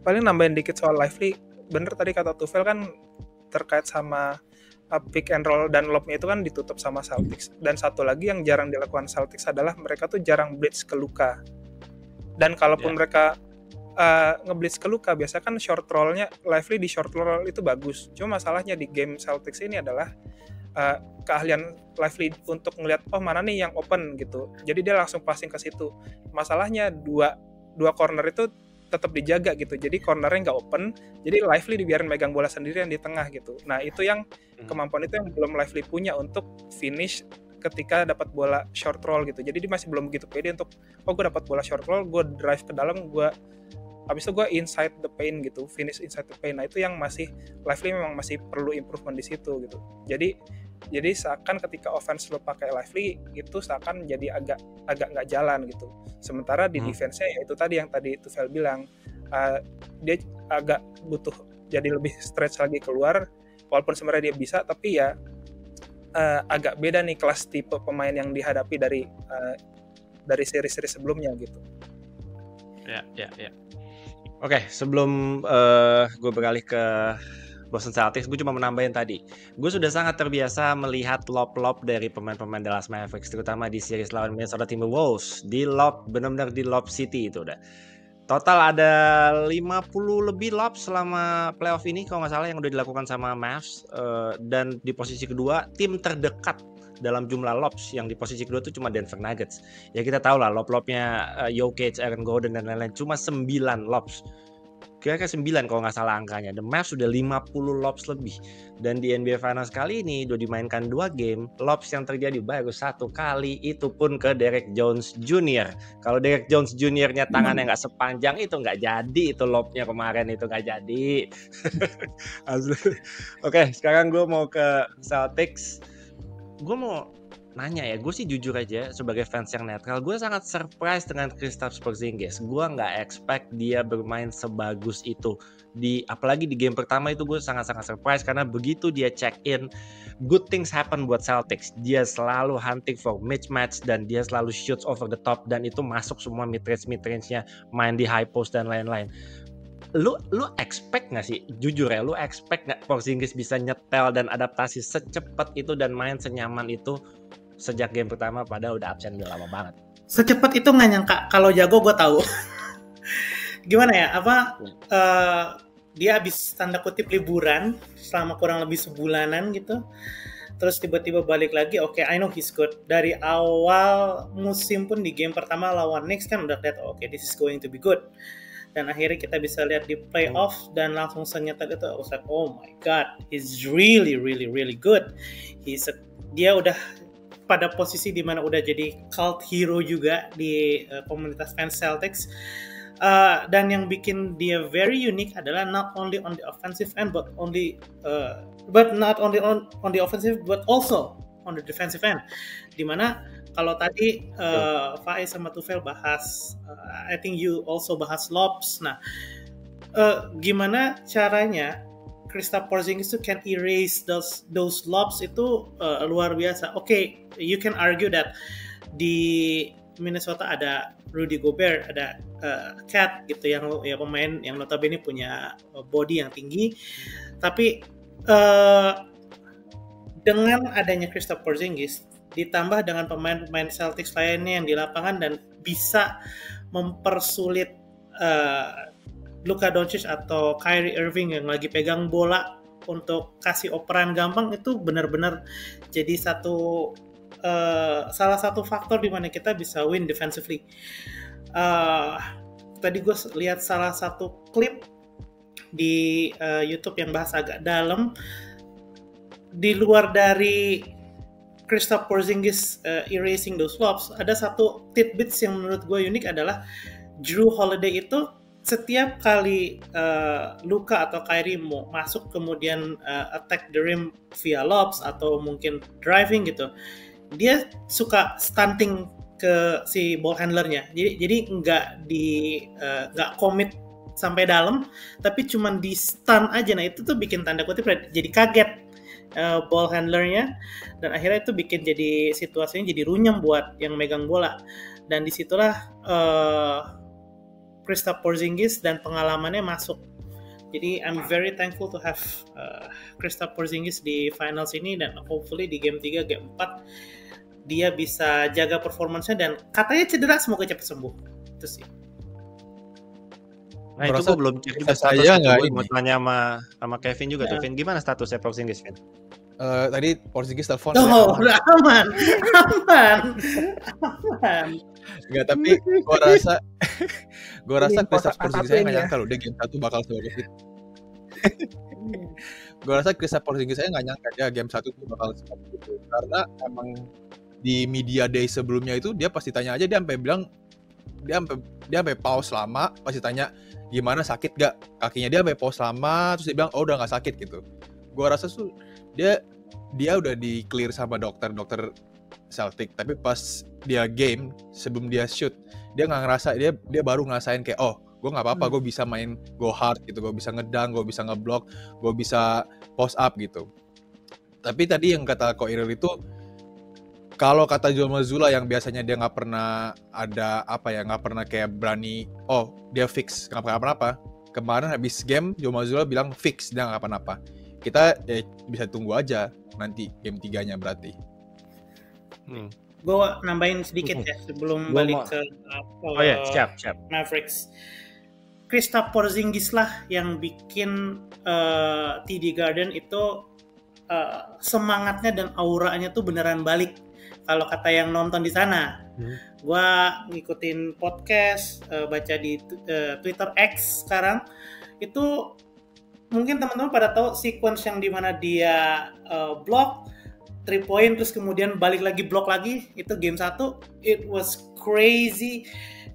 Speaker 5: Paling nambahin dikit soal Lively. Bener tadi kata Tufel kan terkait sama pick and roll dan lob-nya itu kan ditutup sama Celtics. Dan satu lagi yang jarang dilakukan Celtics adalah mereka tuh jarang blitz ke Luka. Dan kalaupun mereka ngeblitz ke Luka, biasanya kan short roll-nya Lively di short roll itu bagus. Cuma masalahnya di game Celtics ini adalah keahlian Lively untuk ngelihat mana nih yang open gitu. Jadi dia langsung passing ke situ. Masalahnya dua corner itu tetap dijaga gitu. Jadi cornernya nggak open. Jadi Lively dibiarin megang bola sendirian di tengah gitu. Nah, itu yang kemampuan itu yang belum Lively punya untuk finish ketika dapat bola short roll gitu. Jadi dia masih belum begitu pede untuk gue dapat bola short roll, gue drive ke dalam, habis itu gue inside the paint gitu, finish inside the paint. Nah, itu yang masih Lively memang masih perlu improvement di situ gitu. Jadi seakan ketika offense lo pakai Lively itu seakan jadi agak nggak jalan gitu. Sementara di defense-nya ya itu tadi yang tadi Tufel bilang, dia agak butuh jadi lebih stretch lagi keluar. Walaupun sebenarnya dia bisa, tapi ya agak beda nih kelas tipe pemain yang dihadapi dari seri-seri sebelumnya gitu.
Speaker 1: Ya. Oke, sebelum gue beralih ke Boston Celtics, gue cuma menambahin tadi. Gue sudah sangat terbiasa melihat lob-lob dari pemain-pemain Dallas Mavericks, terutama di series lawan Minnesota Timberwolves. Di lob, benar-benar di lob city itu udah. Total ada 50 lebih lob selama playoff ini kalau nggak salah yang udah dilakukan sama Mavs. Dan di posisi kedua, tim terdekat dalam jumlah lobs yang di posisi kedua itu cuma Denver Nuggets. Ya kita tahu lah lob-lobnya Jokic, Aaron Gordon dan lain-lain cuma 9 lobs. kira-kira 9 kalau nggak salah angkanya. The Mavs sudah 50 lobs lebih. Dan di NBA Finals kali ini udah dimainkan 2 game, lobs yang terjadi baru 1 kali, itu pun ke Derek Jones Jr. Kalau Derek Jones Jr.-nya tangannya nggak sepanjang itu nggak jadi, itu lobnya kemarin itu nggak jadi. Oke, sekarang gue mau ke Celtics. Gue mau nanya ya, gue sih jujur aja sebagai fans yang netral, gue sangat surprise dengan Kristaps Porzingis. Gue nggak expect dia bermain sebagus itu. Apalagi di game pertama itu gue sangat-sangat surprise karena begitu dia check in, good things happen buat Celtics. Dia selalu hunting for mismatch dan dia selalu shoots over the top dan itu masuk semua mid-range-nya, main di high post dan lain-lain. Lu expect nggak sih, jujur ya, lu expect nggak Porzingis bisa nyetel dan adaptasi secepat itu dan main senyaman itu sejak game pertama, padahal udah absen udah lama banget?
Speaker 2: Secepat itu nggak nyangka. Kalau jago gue tahu. Gimana ya, dia habis tanda kutip liburan selama kurang lebih sebulanan gitu, terus tiba-tiba balik lagi. Oke, I know he's good. Dari awal musim pun di game pertama lawan Knicks kan udah lihat oke, this is going to be good. Dan akhirnya kita bisa lihat di playoff dan langsung senyetak itu, I was like, oh my god, he's really really really good. Dia udah pada posisi di mana udah jadi cult hero juga di komunitas fans Celtics. Dan yang bikin dia very unique adalah not only on the offensive end but not only on the offensive but also on the defensive end. Dimana kalau tadi Faiz sama Tufel bahas, I think you also bahas lobs. Nah, gimana caranya Kristaps Porzingis itu can erase those lobs itu luar biasa. Oke, you can argue that di Minnesota ada Rudy Gobert, ada Cat gitu yang ya pemain yang notabene punya body yang tinggi, tapi dengan adanya Kristaps Porzingis ditambah dengan pemain-pemain Celtics lainnya yang di lapangan dan bisa mempersulit Luka Doncic atau Kyrie Irving yang lagi pegang bola untuk kasih operan gampang, itu benar-benar jadi salah satu faktor di mana kita bisa win defensively. Tadi gue lihat salah satu klip di YouTube yang bahas agak dalam. Di luar dari Kristaps Porzingis erasing those lobs, ada satu tidbits yang menurut gue unik adalah Jrue Holiday itu setiap kali Luka atau Kyrie mau masuk kemudian attack the rim via lobs atau mungkin driving gitu, dia suka stunting ke si ball handlernya. Jadi nggak commit sampai dalam, tapi cuman di stun aja. Nah itu tuh bikin tanda kutip jadi kaget ball handlernya, dan akhirnya itu bikin jadi situasinya jadi runyam buat yang megang bola. Dan disitulah Kristaps Porzingis dan pengalamannya masuk. Jadi I'm very thankful to have Kristaps Porzingis di finals ini, dan hopefully di game 3, game 4 dia bisa jaga performance-nya, dan katanya cedera, semoga cepat sembuh. Itu sih.
Speaker 1: Nah itu gue belum cek juga statusnya. Gue mau tanya sama Kevin juga tuh. Vin, gimana statusnya Porzingis, Vin?
Speaker 4: Tadi Porzingis telepon.
Speaker 2: Udah aman.
Speaker 4: Enggak, tapi gue rasa Kristaps Porzingis saya nggak nyangka loh dia game 1 bakal sebagus itu. Gue rasa Kristaps Porzingis saya nggak nyangka dia game 1 tuh bakal sebagus itu, karena emang di media day sebelumnya itu dia pasti tanya aja, dia sampai bilang dia sampai pause lama, pasti tanya gimana, sakit gak kakinya, dia sampai pause lama, terus dia bilang oh udah nggak sakit gitu. Gue rasa tuh dia udah di clear sama dokter Celtic, tapi pas dia game sebelum dia shoot dia nggak ngerasa, dia baru ngerasain kayak oh gue nggak apa-apa, gue bisa main go hard gitu, gue bisa ngedang, gue bisa ngeblock, gue bisa post up gitu. Tapi tadi yang kata Ko Iril itu, kalau kata Joe Mazzulla yang biasanya dia nggak pernah ada nggak pernah kayak berani oh dia fix nggak apa-apa, kemarin habis game Joe Mazzulla bilang fix dia nggak apa-apa. Kita bisa tunggu aja nanti game 3-nya berarti.
Speaker 2: Gue nambahin sedikit ya sebelum balik ke
Speaker 1: siap.
Speaker 2: Mavericks. Kristaps Porzingis lah yang bikin TD Garden itu semangatnya dan auranya tuh beneran balik. Kalau kata yang nonton di sana, gue ngikutin podcast, baca di Twitter X sekarang, itu mungkin teman-teman pada tahu sequence yang dimana dia block 3 point terus kemudian balik lagi block lagi, itu game 1. It was crazy,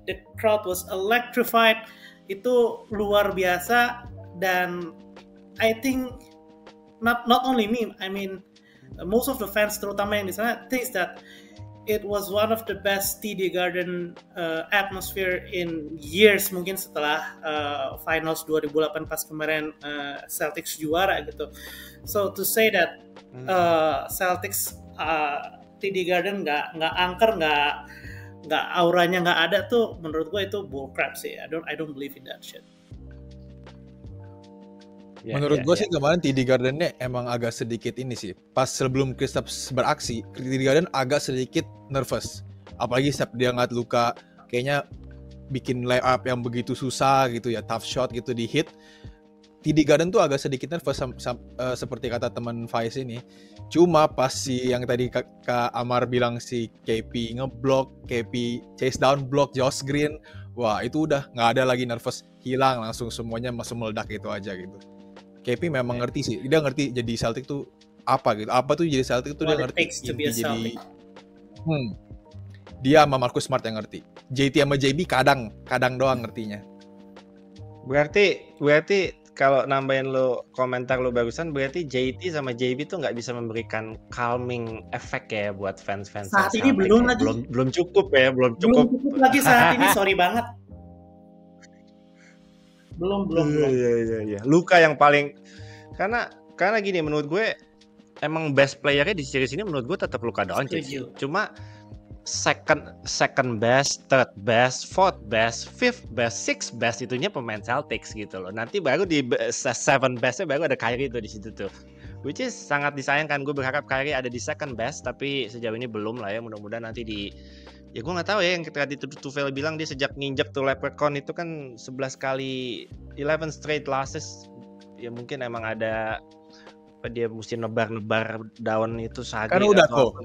Speaker 2: the crowd was electrified, itu luar biasa. Dan I think not only me, I mean most of the fans terutama yang di sana thinks that it was one of the best TD Garden atmosphere in years, mungkin setelah finals 2008 pas kemarin Celtics juara gitu. So to say that Celtics TD Garden nggak angker, nggak auranya nggak ada tuh, menurut gue itu bullcrap sih. I don't believe in that shit.
Speaker 4: Menurut gue sih kemarin TD Garden-nya emang agak sedikit ini sih. Pas sebelum Kristaps beraksi, TD Garden agak sedikit nervous. Apalagi setiap dia ngeliat Luka kayaknya bikin layup yang begitu susah gitu ya, tough shot gitu di hit. TD Garden tuh agak sedikit nervous seperti kata teman Faiz ini. Cuma pas si yang tadi Kak Amar bilang si KP ngeblok, KP chase down block Josh Green, wah itu udah nggak ada lagi nervous, hilang langsung semuanya masuk meledak gitu aja gitu. KP memang ngerti sih, dia ngerti jadi Celtic tuh apa gitu, apa tuh jadi Celtic tuh dia ngerti jadi. Dia sama Marcus Smart yang ngerti. JT sama JB kadang doang ngertinya.
Speaker 1: Berarti kalau nambahin lo komentar lo barusan, berarti JT sama JB tuh nggak bisa memberikan calming effect ya buat fans-fans.
Speaker 2: Saat ini belum
Speaker 1: ya.
Speaker 2: lagi.
Speaker 1: Belum cukup ya, belum
Speaker 2: cukup lagi saat ini, sorry banget. Belum.
Speaker 1: Iya. Luka yang paling karena gini, menurut gue emang best playernya di series ini menurut gue tetap Luka Doncic. Cuma second best, third best, fourth best, fifth best, sixth best itunya pemain Celtics gitu loh. Nanti baru di seven bestnya baru ada Kyrie tuh di situ tuh. Which is sangat disayangkan. Gue berharap Kyrie ada di second best, tapi sejauh ini belum lah ya. Mudah-mudahan nanti ya gue nggak tahu ya, yang tadi Tufel bilang dia sejak nginjek tuh Leprechaun itu kan 11 kali 11 straight losses, ya mungkin emang ada dia mesti nebar daun itu sage.
Speaker 4: Kan udah kok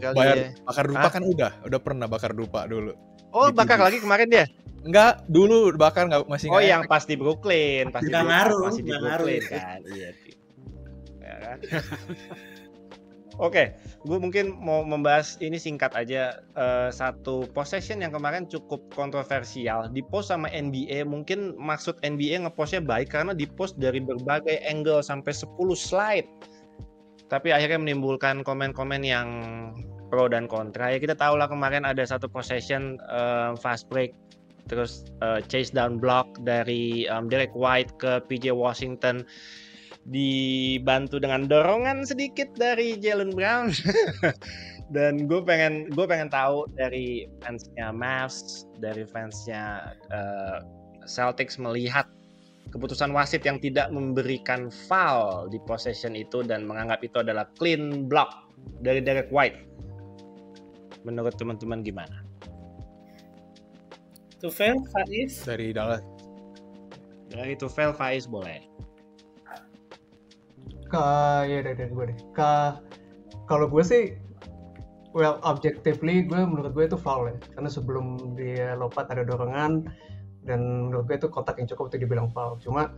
Speaker 4: bakar dupa kan udah pernah bakar dupa dulu.
Speaker 1: Oh bakar lagi kemarin dia?
Speaker 4: Enggak, dulu bakar nggak masih.
Speaker 1: Oh yang pas di Brooklyn, pas di
Speaker 2: Brooklyn
Speaker 1: kan, iya. Ya kan? Oke, gue mungkin mau membahas ini singkat aja, satu possession yang kemarin cukup kontroversial di post sama NBA. Mungkin maksud NBA ngepostnya baik karena di post dari berbagai angle sampai 10 slide, tapi akhirnya menimbulkan komen-komen yang pro dan kontra. Ya kita tahu lah kemarin ada satu possession fast break, terus chase down block dari Derek White ke PJ Washington, dibantu dengan dorongan sedikit dari Jaylen Brown. Dan gue pengen tahu dari fansnya Mavs, dari fansnya Celtics melihat keputusan wasit yang tidak memberikan foul di possession itu dan menganggap itu adalah clean block dari Derek White. Menurut teman-teman gimana?
Speaker 2: Tufel, Faiz?
Speaker 4: Dari Dallas.
Speaker 1: Dari Tufel, Faiz boleh.
Speaker 3: Ya dari gue deh. Kalau gue sih, well objectively menurut gue itu foul ya. Karena sebelum dia lompat ada dorongan dan menurut gue itu kotak yang cukup untuk dibilang foul. Cuma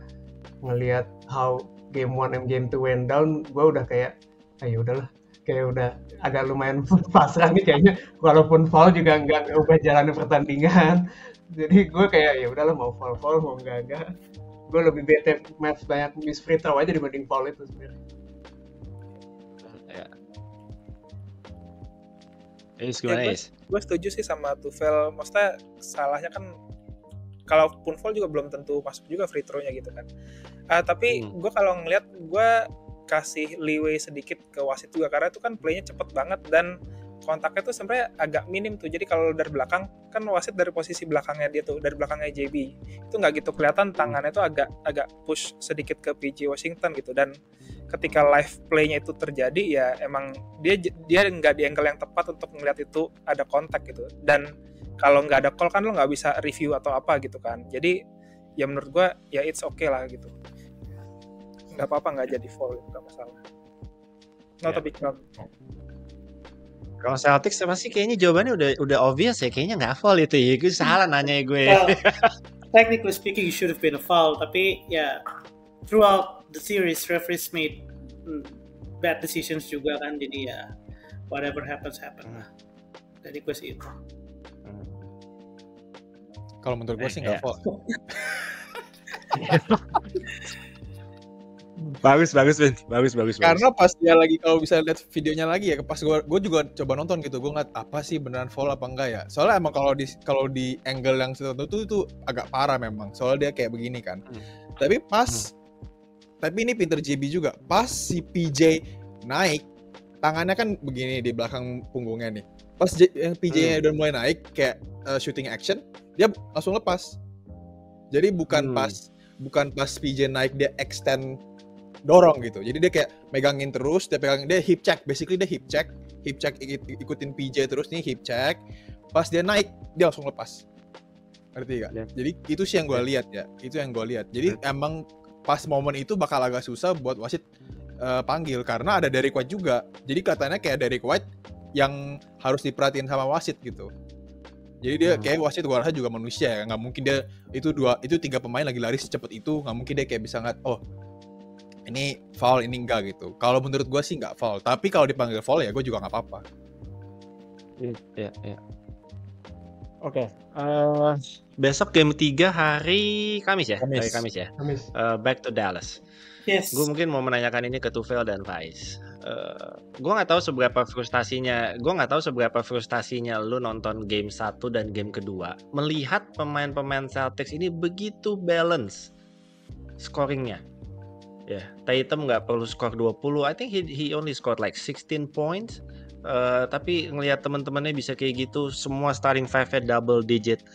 Speaker 3: ngelihat how game 1 and game 2 went down, gue udah kayak, ayo udahlah, kayak udah agak lumayan pasrah nih kayaknya. Walaupun foul juga nggak ubah jalannya pertandingan. Jadi gue kayak ya udahlah, mau foul mau enggak. Gue lebih bete match banyak miss free throw aja dibanding foul itu sebenarnya.
Speaker 1: Gimana
Speaker 5: Gue setuju sih sama Tufel. Maksudnya salahnya kan kalaupun foul juga belum tentu masuk juga free throw-nya gitu kan. Tapi gue kalau ngeliat, gue kasih leeway sedikit ke wasit juga karena itu kan play-nya cepet banget dan kontaknya tuh sebenarnya agak minim tuh. Jadi kalau dari belakang kan wasit dari posisi belakangnya dia tuh, dari belakangnya JB itu nggak gitu kelihatan, tangannya tuh agak push sedikit ke PJ Washington gitu. Dan ketika live play-nya itu terjadi ya emang dia nggak di angle yang tepat untuk melihat itu ada kontak gitu. Dan kalau nggak ada call kan lo nggak bisa review atau apa gitu kan. Jadi ya menurut gue ya it's okay lah gitu, nggak apa-apa nggak jadi foul, nggak masalah. Not a big problem.
Speaker 1: Kalau Celtics pasti kayaknya jawabannya udah obvious ya, kayaknya nggak foul itu ya. Gue salah nanya gue.
Speaker 2: Well, technically speaking, it should have been a foul, tapi ya throughout the series referees made bad decisions juga kan, jadi ya whatever happens lah. Dari gue sih itu.
Speaker 4: Kalau menurut gue sih nggak fault.
Speaker 1: Bagus.
Speaker 4: Karena pas dia lagi, kalau bisa lihat videonya lagi ya, pas gue juga coba nonton gitu, gue ngeliat apa sih beneran foul apa enggak ya. Soalnya emang kalau di angle yang tertentu itu agak parah memang. Soalnya dia kayak begini kan. Tapi tapi ini pinter JB juga. Pas si PJ naik, tangannya kan begini di belakang punggungnya nih. Pas PJ-nya udah mulai naik kayak shooting action, dia langsung lepas. Jadi bukan pas PJ naik dia extend dorong gitu. Jadi dia kayak megangin terus, dia hip check, basically dia hip check ikutin PJ terus nih, hip check. Pas dia naik dia langsung lepas. Ngerti gak? Jadi itu sih yang gue lihat ya. Itu yang gue lihat. Jadi emang pas momen itu bakal agak susah buat wasit panggil karena ada Derrick White juga. Jadi katanya kayak Derrick White yang harus diperhatiin sama wasit gitu. Jadi dia kayak wasit gue rasa juga manusia ya, nggak mungkin dia itu 3 pemain lagi lari secepat itu, nggak mungkin dia kayak bisa ngeliat ini foul ini enggak gitu. Kalau menurut gue sih nggak foul, tapi kalau dipanggil foul ya gue juga nggak apa-apa.
Speaker 1: Iya. Oke. Besok game 3 hari Kamis ya? Hari Kamis ya. Back to Dallas.
Speaker 2: Yes.
Speaker 1: Gue mungkin mau menanyakan ini ke Tufel dan Faiz. Gue nggak tahu seberapa frustasinya lu nonton game 1 dan game kedua melihat pemain-pemain Celtics ini begitu balance scoringnya. Ya, Tatum nggak perlu skor 20. I think he only scored like 16 points. Tapi ngelihat teman-temannya bisa kayak gitu, semua starting five-nya double digit.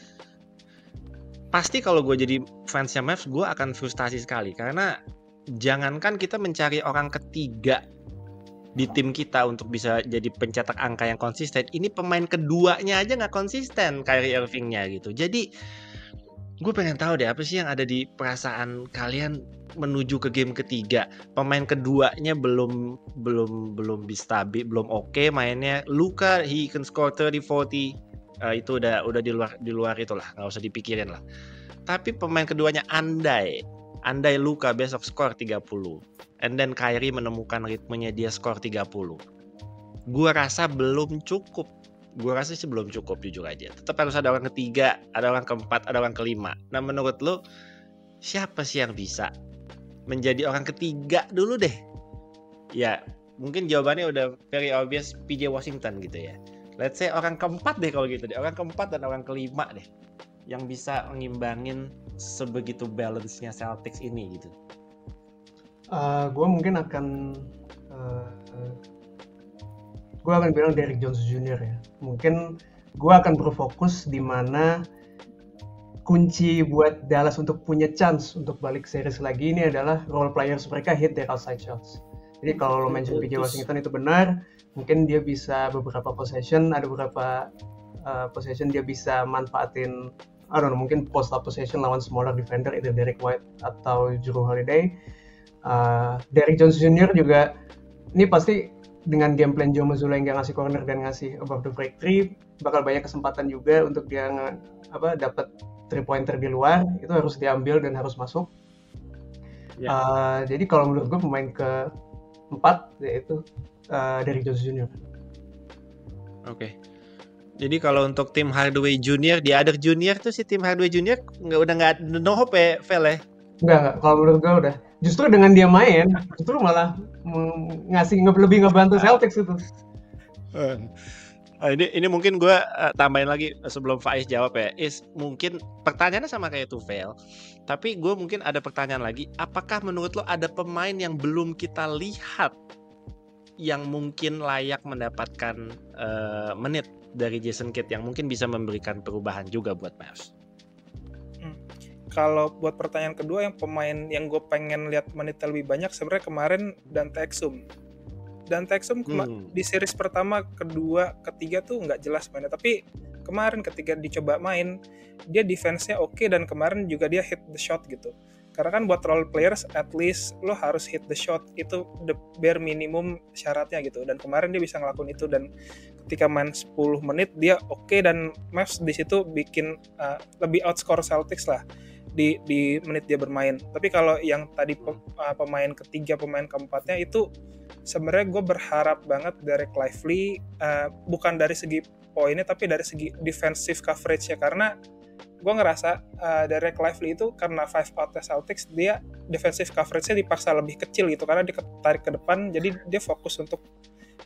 Speaker 1: Pasti kalau gue jadi fansnya Mavs, gue akan frustasi sekali karena jangankan kita mencari orang ketiga di tim kita untuk bisa jadi pencetak angka yang konsisten, ini pemain keduanya aja nggak konsisten, Kyrie Irving-nya gitu. Jadi gue pengen tahu deh apa sih yang ada di perasaan kalian menuju ke game ketiga. Pemain keduanya belum stabil, belum oke mainnya. Luka he can score 30-40, itu udah di luar itulah, nggak usah dipikirin lah. Tapi pemain keduanya andai Luka besok skor 30 and then Kyrie menemukan ritmenya dia skor 30, gua rasa belum cukup. Gua rasa sih belum cukup jujur aja. Tetap harus ada orang ketiga, ada orang keempat, ada orang kelima. Nah menurut lu siapa sih yang bisa menjadi orang ketiga dulu deh? Ya mungkin jawabannya udah very obvious, PJ Washington gitu ya. Let's say orang keempat deh kalau gitu deh. Orang keempat dan orang kelima deh yang bisa ngimbangin sebegitu balance-nya Celtics ini gitu.
Speaker 3: Gue mungkin akan bilang Derrick Jones Jr. ya. Mungkin gue akan berfokus di mana kunci buat Dallas untuk punya chance untuk balik series lagi ini adalah role players mereka hit their outside shots. Jadi kalau lo mention PJ Washington itu benar, mungkin dia bisa beberapa possession, ada beberapa possession dia bisa manfaatin, mungkin post-up possession lawan smaller defender, either Derrick White atau Jrue Holiday. Derrick Jones Jr. juga ini pasti dengan game plan Joe Mazzulla yang ngasih corner dan ngasih above the break 3 bakal banyak kesempatan juga untuk dia dapat 3-pointer di luar, itu harus diambil dan harus masuk. Jadi kalau menurut gue pemain keempat yaitu Derrick Jones Jr.
Speaker 1: Oke. Jadi kalau untuk tim Hardaway Junior, di other Junior tuh si tim Hardaway Junior udah nggak no hope ya, Vel ya?
Speaker 3: Enggak. Kalau menurut gue udah. Justru dengan dia main, justru malah lebih ngebantu Celtics itu.
Speaker 1: Ini mungkin gue tambahin lagi sebelum Faiz jawab ya. Mungkin pertanyaannya sama kayak Tufel, tapi gue mungkin ada pertanyaan lagi. Apakah menurut lo ada pemain yang belum kita lihat yang mungkin layak mendapatkan menit dari Jason Kidd yang mungkin bisa memberikan perubahan juga buat Mavs?
Speaker 5: Kalau buat pertanyaan kedua, yang pemain yang gue pengen lihat menitnya lebih banyak sebenarnya kemarin Dante Exum. Dante Exum di series pertama, kedua, ketiga tuh nggak jelas mainnya, tapi kemarin ketika dicoba main dia defense-nya oke, dan kemarin juga dia hit the shot gitu. Karena kan buat role players at least lo harus hit the shot, itu the bare minimum syaratnya gitu. Dan kemarin dia bisa ngelakuin itu, dan ketika main 10 menit dia oke, dan Mavs di situ bikin lebih outscore Celtics lah. di menit dia bermain. Tapi kalau yang tadi pemain ketiga, pemain keempatnya itu sebenarnya gue berharap banget Derek Lively, bukan dari segi poinnya tapi dari segi defensive coverage-nya, karena gue ngerasa Derek Lively itu karena 5 out Celtics dia defensive coverage-nya dipaksa lebih kecil gitu karena dia tarik ke depan, jadi dia fokus untuk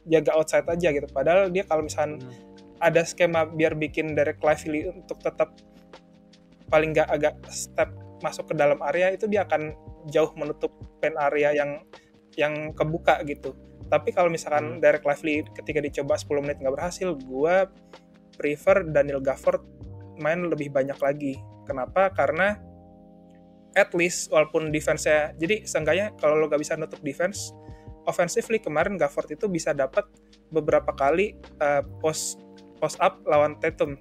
Speaker 5: jaga outside aja gitu. Padahal dia kalau misalnya ada skema biar bikin Derek Lively untuk tetap paling nggak agak step masuk ke dalam area, itu dia akan jauh menutup pen area yang kebuka gitu. Tapi kalau misalkan Derek Lively ketika dicoba 10 menit nggak berhasil, gue prefer Daniel Gafford main lebih banyak lagi. Kenapa? Karena at least walaupun defense-nya, jadi seenggaknya kalau lo nggak bisa nutup defense, offensively kemarin Gafford itu bisa dapat beberapa kali post up lawan Tatum.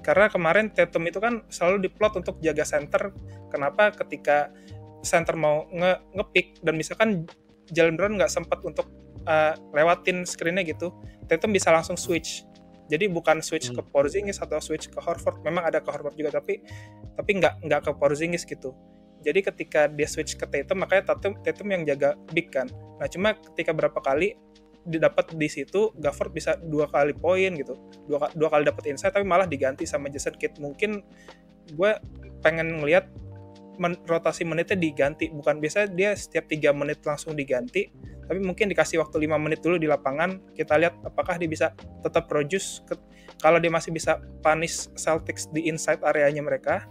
Speaker 5: Karena kemarin Tatum itu kan selalu diplot untuk jaga center. Kenapa? Ketika center mau nge-pick dan misalkan Jalen Brown nggak sempat untuk lewatin screen-nya gitu, Tatum bisa langsung switch. Jadi bukan switch ke Porzingis atau switch ke Horford. Memang ada ke Horford juga, tapi nggak ke Porzingis gitu. Jadi ketika dia switch ke Tatum, makanya Tatum yang jaga big kan. Nah cuma ketika berapa kali didapat di situ, Gafford bisa 2 kali poin gitu, dua kali dapat insight, tapi malah diganti sama Jason Kidd. Mungkin gue pengen ngelihat rotasi menitnya diganti, bukan biasa dia setiap 3 menit langsung diganti, tapi mungkin dikasih waktu 5 menit dulu di lapangan, kita lihat apakah dia bisa tetap produce. Kalau dia masih bisa punish Celtics di inside areanya mereka,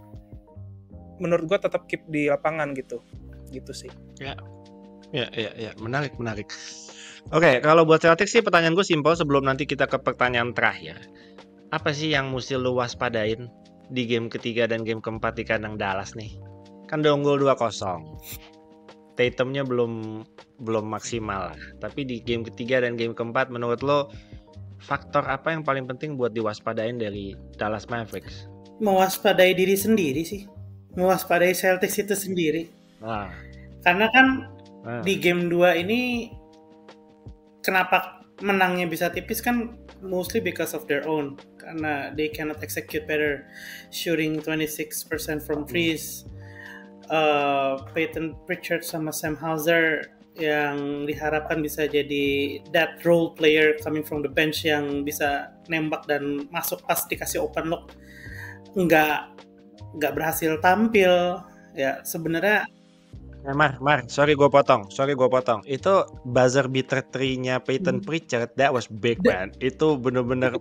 Speaker 5: menurut gue tetap keep di lapangan gitu sih.
Speaker 1: Ya, menarik. Oke, kalau buat Celtics sih pertanyaan gue simpel sebelum nanti kita ke pertanyaan terakhir. Apa sih yang mesti lu waspadain di game ketiga dan game keempat di kandang Dallas nih? Kan udah unggul 2-0. Tatumnya belum maksimal lah. Tapi di game ketiga dan game keempat menurut lo faktor apa yang paling penting buat diwaspadain dari Dallas Mavericks?
Speaker 2: Mewaspadai diri sendiri sih. Mewaspadai Celtics itu sendiri.
Speaker 1: Nah.
Speaker 2: Karena kan di game 2 ini kenapa menangnya bisa tipis kan mostly because of their own, karena they cannot execute better, shooting 26% from threes. Peyton Pritchard sama Sam Hauser yang diharapkan bisa jadi that role player coming from the bench yang bisa nembak dan masuk pas dikasih open look, nggak berhasil tampil ya sebenarnya.
Speaker 1: Mar, sorry gue potong. Itu buzzer beater 3-nya Peyton Pritchard, that was big man. Itu bener-bener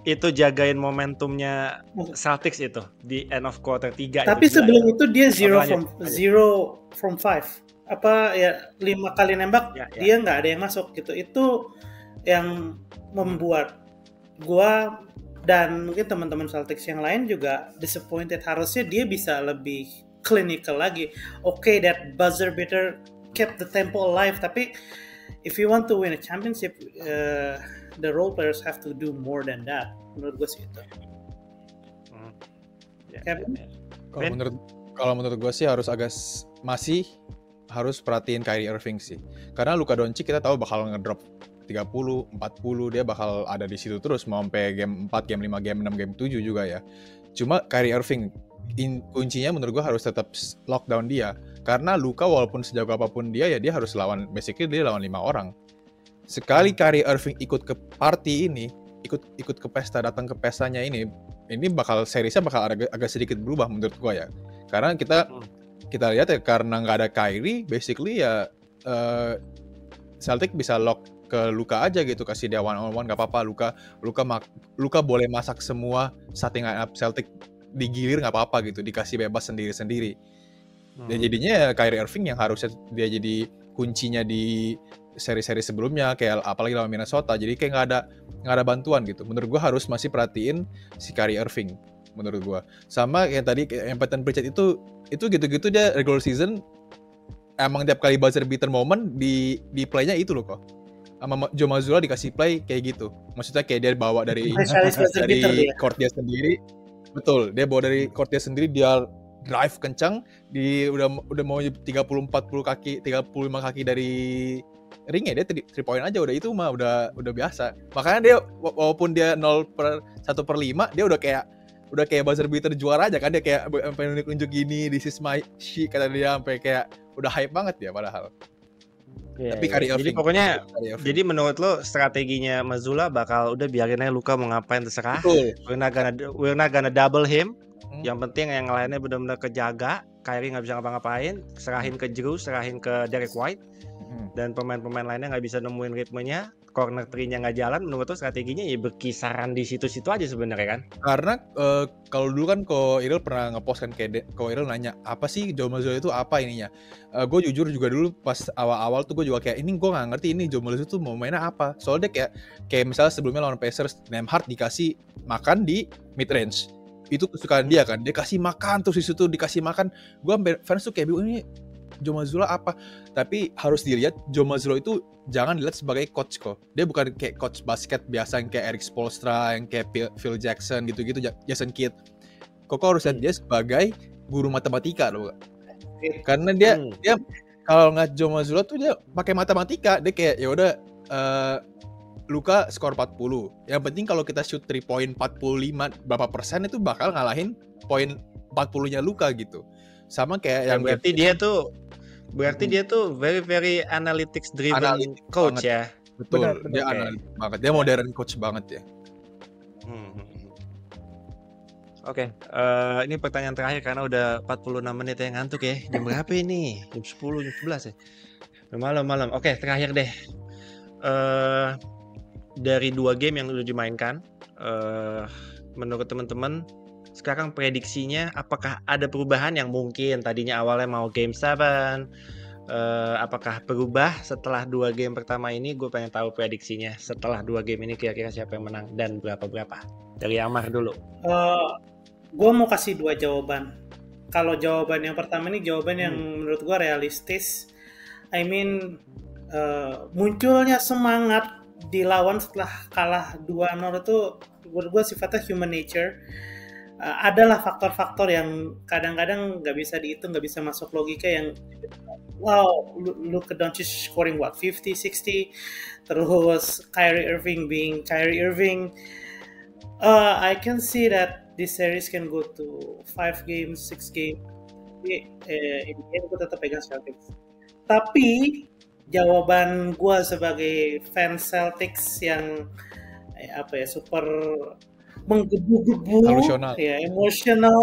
Speaker 1: itu jagain momentumnya Celtics itu di end of quarter 3.
Speaker 2: Tapi sebelum itu dia 0 from 5. Apa ya 5 kali nembak dia nggak ada yang masuk gitu. Itu yang membuat gua dan mungkin teman-teman Celtics yang lain juga disappointed. Harusnya dia bisa lebih clinical lagi. Okay, that buzzer beater kept the tempo alive, tapi if you want to win a championship, the role players have to do more than that. Menurut gue sih itu.
Speaker 4: Kalau menurut gue sih masih harus perhatiin Kyrie Irving sih. Karena Luka Doncic kita tahu bakal ngedrop 30, 40, dia bakal ada di situ terus mau sampai game 4, game 5, game 6, game 7 juga ya. Cuma Kyrie Irving kuncinya menurut gue harus tetap lockdown dia, karena Luka walaupun sejauh apapun dia harus lawan 5 orang. Sekali Kyrie Irving ikut ke party ini, ikut ke pesta, datang ke pestanya ini bakal seriesnya bakal agak sedikit berubah menurut gue ya. Karena kita lihat ya, karena nggak ada Kyrie basically ya Celtic bisa lock ke Luka aja gitu, kasih dia one on one nggak apa-apa. Luka boleh masak semua starting line up Celtic, digilir nggak apa-apa gitu, dikasih bebas sendiri-sendiri. Dan jadinya ya Kyrie Irving yang harusnya dia jadi kuncinya di seri-seri sebelumnya, kayak apalagi lawan Minnesota, jadi kayak nggak ada bantuan gitu. Menurut gue harus masih perhatiin si Kyrie Irving menurut gue. Sama yang tadi yang Peyton Pritchard itu gitu-gitu, dia regular season emang tiap kali buzzer beater moment di play-nya itu loh kok. Sama Joe Mazzulla dikasih play kayak gitu. Maksudnya kayak dia bawa dari court dia sendiri. Betul, dia bawa dari court dia sendiri, dia drive kencang, udah mau 30-40 kaki, 35 kaki dari ringnya, dia 3 point aja udah, itu mah udah biasa. Makanya dia walaupun dia 0/1/5, dia udah kayak udah kayak buzzer beater juara aja kan, dia kayak sampai nunjuk gini, this is my shit kata dia, sampai kayak udah hype banget ya padahal. Tapi Kyrie
Speaker 1: Jadi
Speaker 4: Irving.
Speaker 1: pokoknya,
Speaker 4: Kyrie Irving.
Speaker 1: jadi menurut lo strateginya Mazzulla bakal udah biarin aja Luka mau ngapain terserah.
Speaker 4: Betul.
Speaker 1: We're not gonna double him.
Speaker 4: Hmm.
Speaker 1: Yang penting yang lainnya benar-benar kejaga. Kyrie nggak bisa ngapa-ngapain. Serahin ke Jrue, serahin ke Derek White. Dan pemain-pemain lainnya nggak bisa nemuin ritmenya. Corner 3-nya nggak jalan. Menurut lo strateginya ya berkisaran di situ-situ aja sebenarnya kan?
Speaker 4: Karena kalau dulu kan Ko Iril pernah ngepost kan, kayak Ko Iril nanya apa sih Joe Mazzulla itu apa ininya. Gue jujur juga dulu pas awal-awal tuh gue juga kayak ini gue nggak ngerti ini Joe Mazzulla tuh mau mainnya apa. Soalnya kayak misalnya sebelumnya lawan Pacers, Nembhard dikasih makan di mid range. Itu kesukaan dia kan, dia kasih makan terus di situ dikasih makan. Gue sampai fans tuh kayak bingung ini Joe Mazzulla apa. Tapi harus dilihat Joe Mazzulla itu jangan dilihat sebagai coach kok. Dia bukan kayak coach basket biasa yang kayak Erik Spoelstra, yang kayak Phil Jackson gitu-gitu, Jason Kidd. Kok harus lihat dia sebagai guru matematika loh. Karena dia kalau ngeliat Joe Mazzulla tuh dia pakai matematika. Dia kayak ya udah Luka skor 40. Yang penting kalau kita shoot 3 point 45 berapa persen itu bakal ngalahin poin 40-nya Luka gitu. Sama kayak yang
Speaker 1: berarti dia tuh very very analytics driven coach
Speaker 4: banget.
Speaker 1: ya.
Speaker 4: Betul.
Speaker 5: Benar,
Speaker 4: Dia analytics banget. Dia modern coach banget ya.
Speaker 1: Oke, ini pertanyaan terakhir karena udah 46 menit ya, ngantuk ya. Jam berapa ini? Jam 10, jam 11 ya? Udah malam-malam. Oke, terakhir deh. Dari 2 game yang udah dimainkan, menurut teman-teman sekarang prediksinya apakah ada perubahan yang mungkin tadinya awalnya mau game 7, apakah berubah setelah 2 game pertama ini? Gue pengen tahu prediksinya setelah 2 game ini kira-kira siapa yang menang dan berapa. Dari Amar dulu.
Speaker 2: Gue mau kasih 2 jawaban. Kalau jawaban yang pertama ini jawaban yang menurut gue realistis. I mean munculnya semangat di lawan setelah kalah 2-0 itu menurut gue sifatnya human nature. Adalah faktor-faktor yang kadang-kadang nggak bisa dihitung, nggak bisa masuk logika, yang wow, look at Doncic scoring 50, 60, terus Kyrie Irving being Kyrie Irving. I can see that this series can go to 5 games, 6 games. Ini gue tetap pegang Celtics. Tapi jawaban gue sebagai fans Celtics yang super menggebu-gebu, ya, emotional,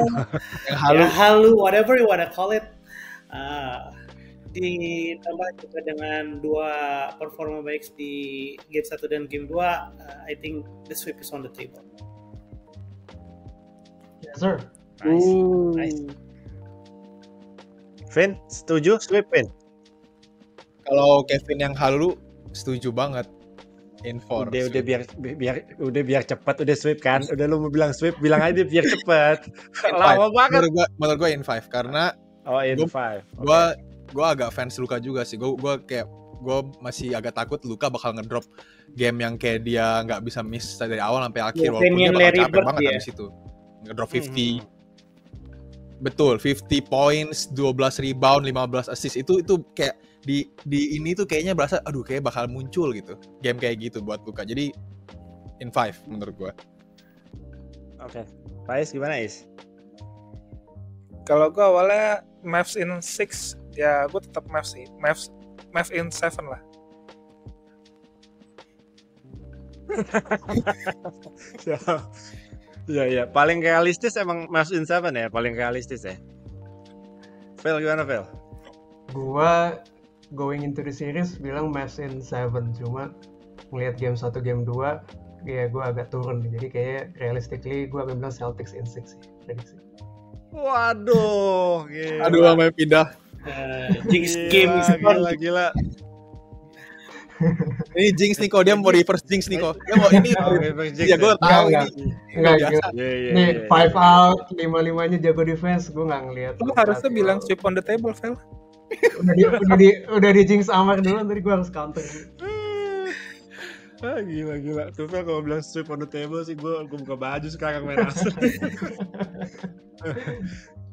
Speaker 2: yang halu, whatever you wanna call it, ditambah juga dengan 2 performa baik di game 1 dan game 2, I think the sweep is on the table.
Speaker 3: Yes sir.
Speaker 1: Nice. Vin, setuju sweep Vin?
Speaker 4: Kalau Kevin yang halu setuju banget.
Speaker 1: Udah biar cepat, udah sweep kan. Udah lu mau bilang sweep, bilang aja biar cepat. Lama banget.
Speaker 4: Menurut gue in 5 karena
Speaker 1: in 5.
Speaker 4: Gue agak fans Luka juga sih. Gue masih agak takut Luka bakal ngedrop game yang kayak dia nggak bisa miss dari awal sampai akhir, walaupun dia bakal capek banget habis itu. Ngedrop 50. Betul, 50 points, 12 rebound, 15 assist itu kayak di ini tuh kayaknya berasa aduh kayak bakal muncul gitu. Game kayak gitu buat Luka. Jadi in 5 menurut gua.
Speaker 1: Oke. Faiz gimana, Is?
Speaker 5: Kalau gua awalnya Mavs in 6, ya gua tetap Mavs sih. Mavs in 7 lah.
Speaker 1: Ya, paling realistis emang Mavs in 7 ya, paling realistis ya. Phil gimana, Phil?
Speaker 3: Gua going into the series bilang Mavs in 7, cuma ngelihat game 1, game 2 ya gue agak turun, jadi kayaknya realistically gue akan bilang Celtics in 6 sih prediksi.
Speaker 1: Waduh, gila.
Speaker 4: Aduh sampai pindah.
Speaker 2: Jinx game
Speaker 1: gila.
Speaker 4: Ini Jinx nih kok, dia mau reverse Jinx nih kok. Dia mau ini
Speaker 1: reverse Jinx.
Speaker 4: Ya gue tahu ini.
Speaker 3: Enggak
Speaker 4: biasa.
Speaker 3: Nih 5 out, 5-5-nya jago defense, gue nggak ngelihat.
Speaker 5: Lu harusnya bilang sweep on the table, Phil.
Speaker 3: udah di Jinx Amar dulu, tadi gue harus counter.
Speaker 1: Gila. Tuh Phil kalau bilang sweep on the table sih gue buka baju sekarang main asli.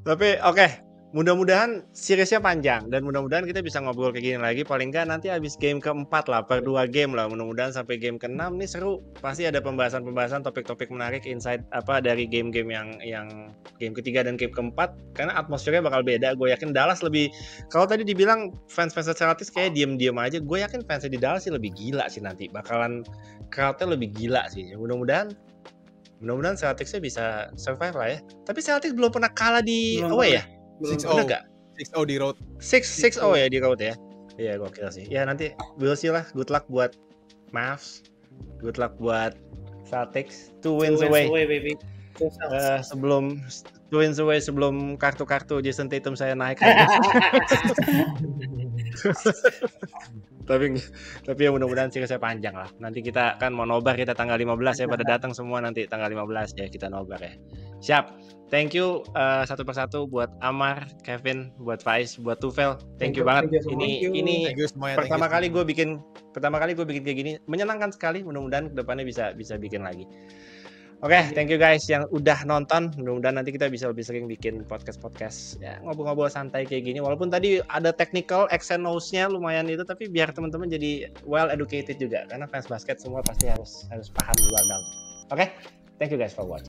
Speaker 1: Tapi oke. mudah-mudahan seriesnya panjang dan mudah-mudahan kita bisa ngobrol kayak gini lagi paling nggak nanti habis game keempat lah, per 2 game lah, mudah-mudahan sampai game ke-6 nih seru, pasti ada pembahasan topik-topik menarik insight dari game-game yang game ketiga dan game keempat, karena atmosfernya bakal beda. Gue yakin Dallas lebih, kalau tadi dibilang fans Celtics kayak diem-diem aja, gue yakin fansnya di Dallas sih lebih gila sih, nanti bakalan crowdnya lebih gila sih. Mudah-mudahan Celticsnya bisa survive lah ya. Tapi Celtics belum pernah kalah di away ya?
Speaker 4: 6-0 di road.
Speaker 1: 6-0 ya di road ya. Iya, gokil sih. Ya nanti we'll see lah. Good luck buat Mavs. Good luck buat Celtics. 2 wins away
Speaker 2: baby.
Speaker 1: Sebelum 2 wins away sebelum kartu Jason Tatum saya naik. tapi ya mudah-mudahan sih saya panjang lah. Nanti kita kan mau nobar kita tanggal 15 ya, pada datang semua nanti tanggal 15 ya kita nobar ya. Siap. Thank you satu persatu buat Amar, Kevin, buat Faiz, buat Tufel. Thank you banget. Ini pertama kali gue bikin kayak gini, menyenangkan sekali. Mudah-mudahan kedepannya bisa bikin lagi. Oke, thank you guys yang udah nonton. Mudah-mudahan nanti kita bisa lebih sering bikin podcast ya, ngobrol-ngobrol santai kayak gini. Walaupun tadi ada technical X and O's-nya lumayan itu, tapi biar teman-teman jadi well educated juga, karena fans basket semua pasti harus paham luar dalam. Oke, thank you guys for watching.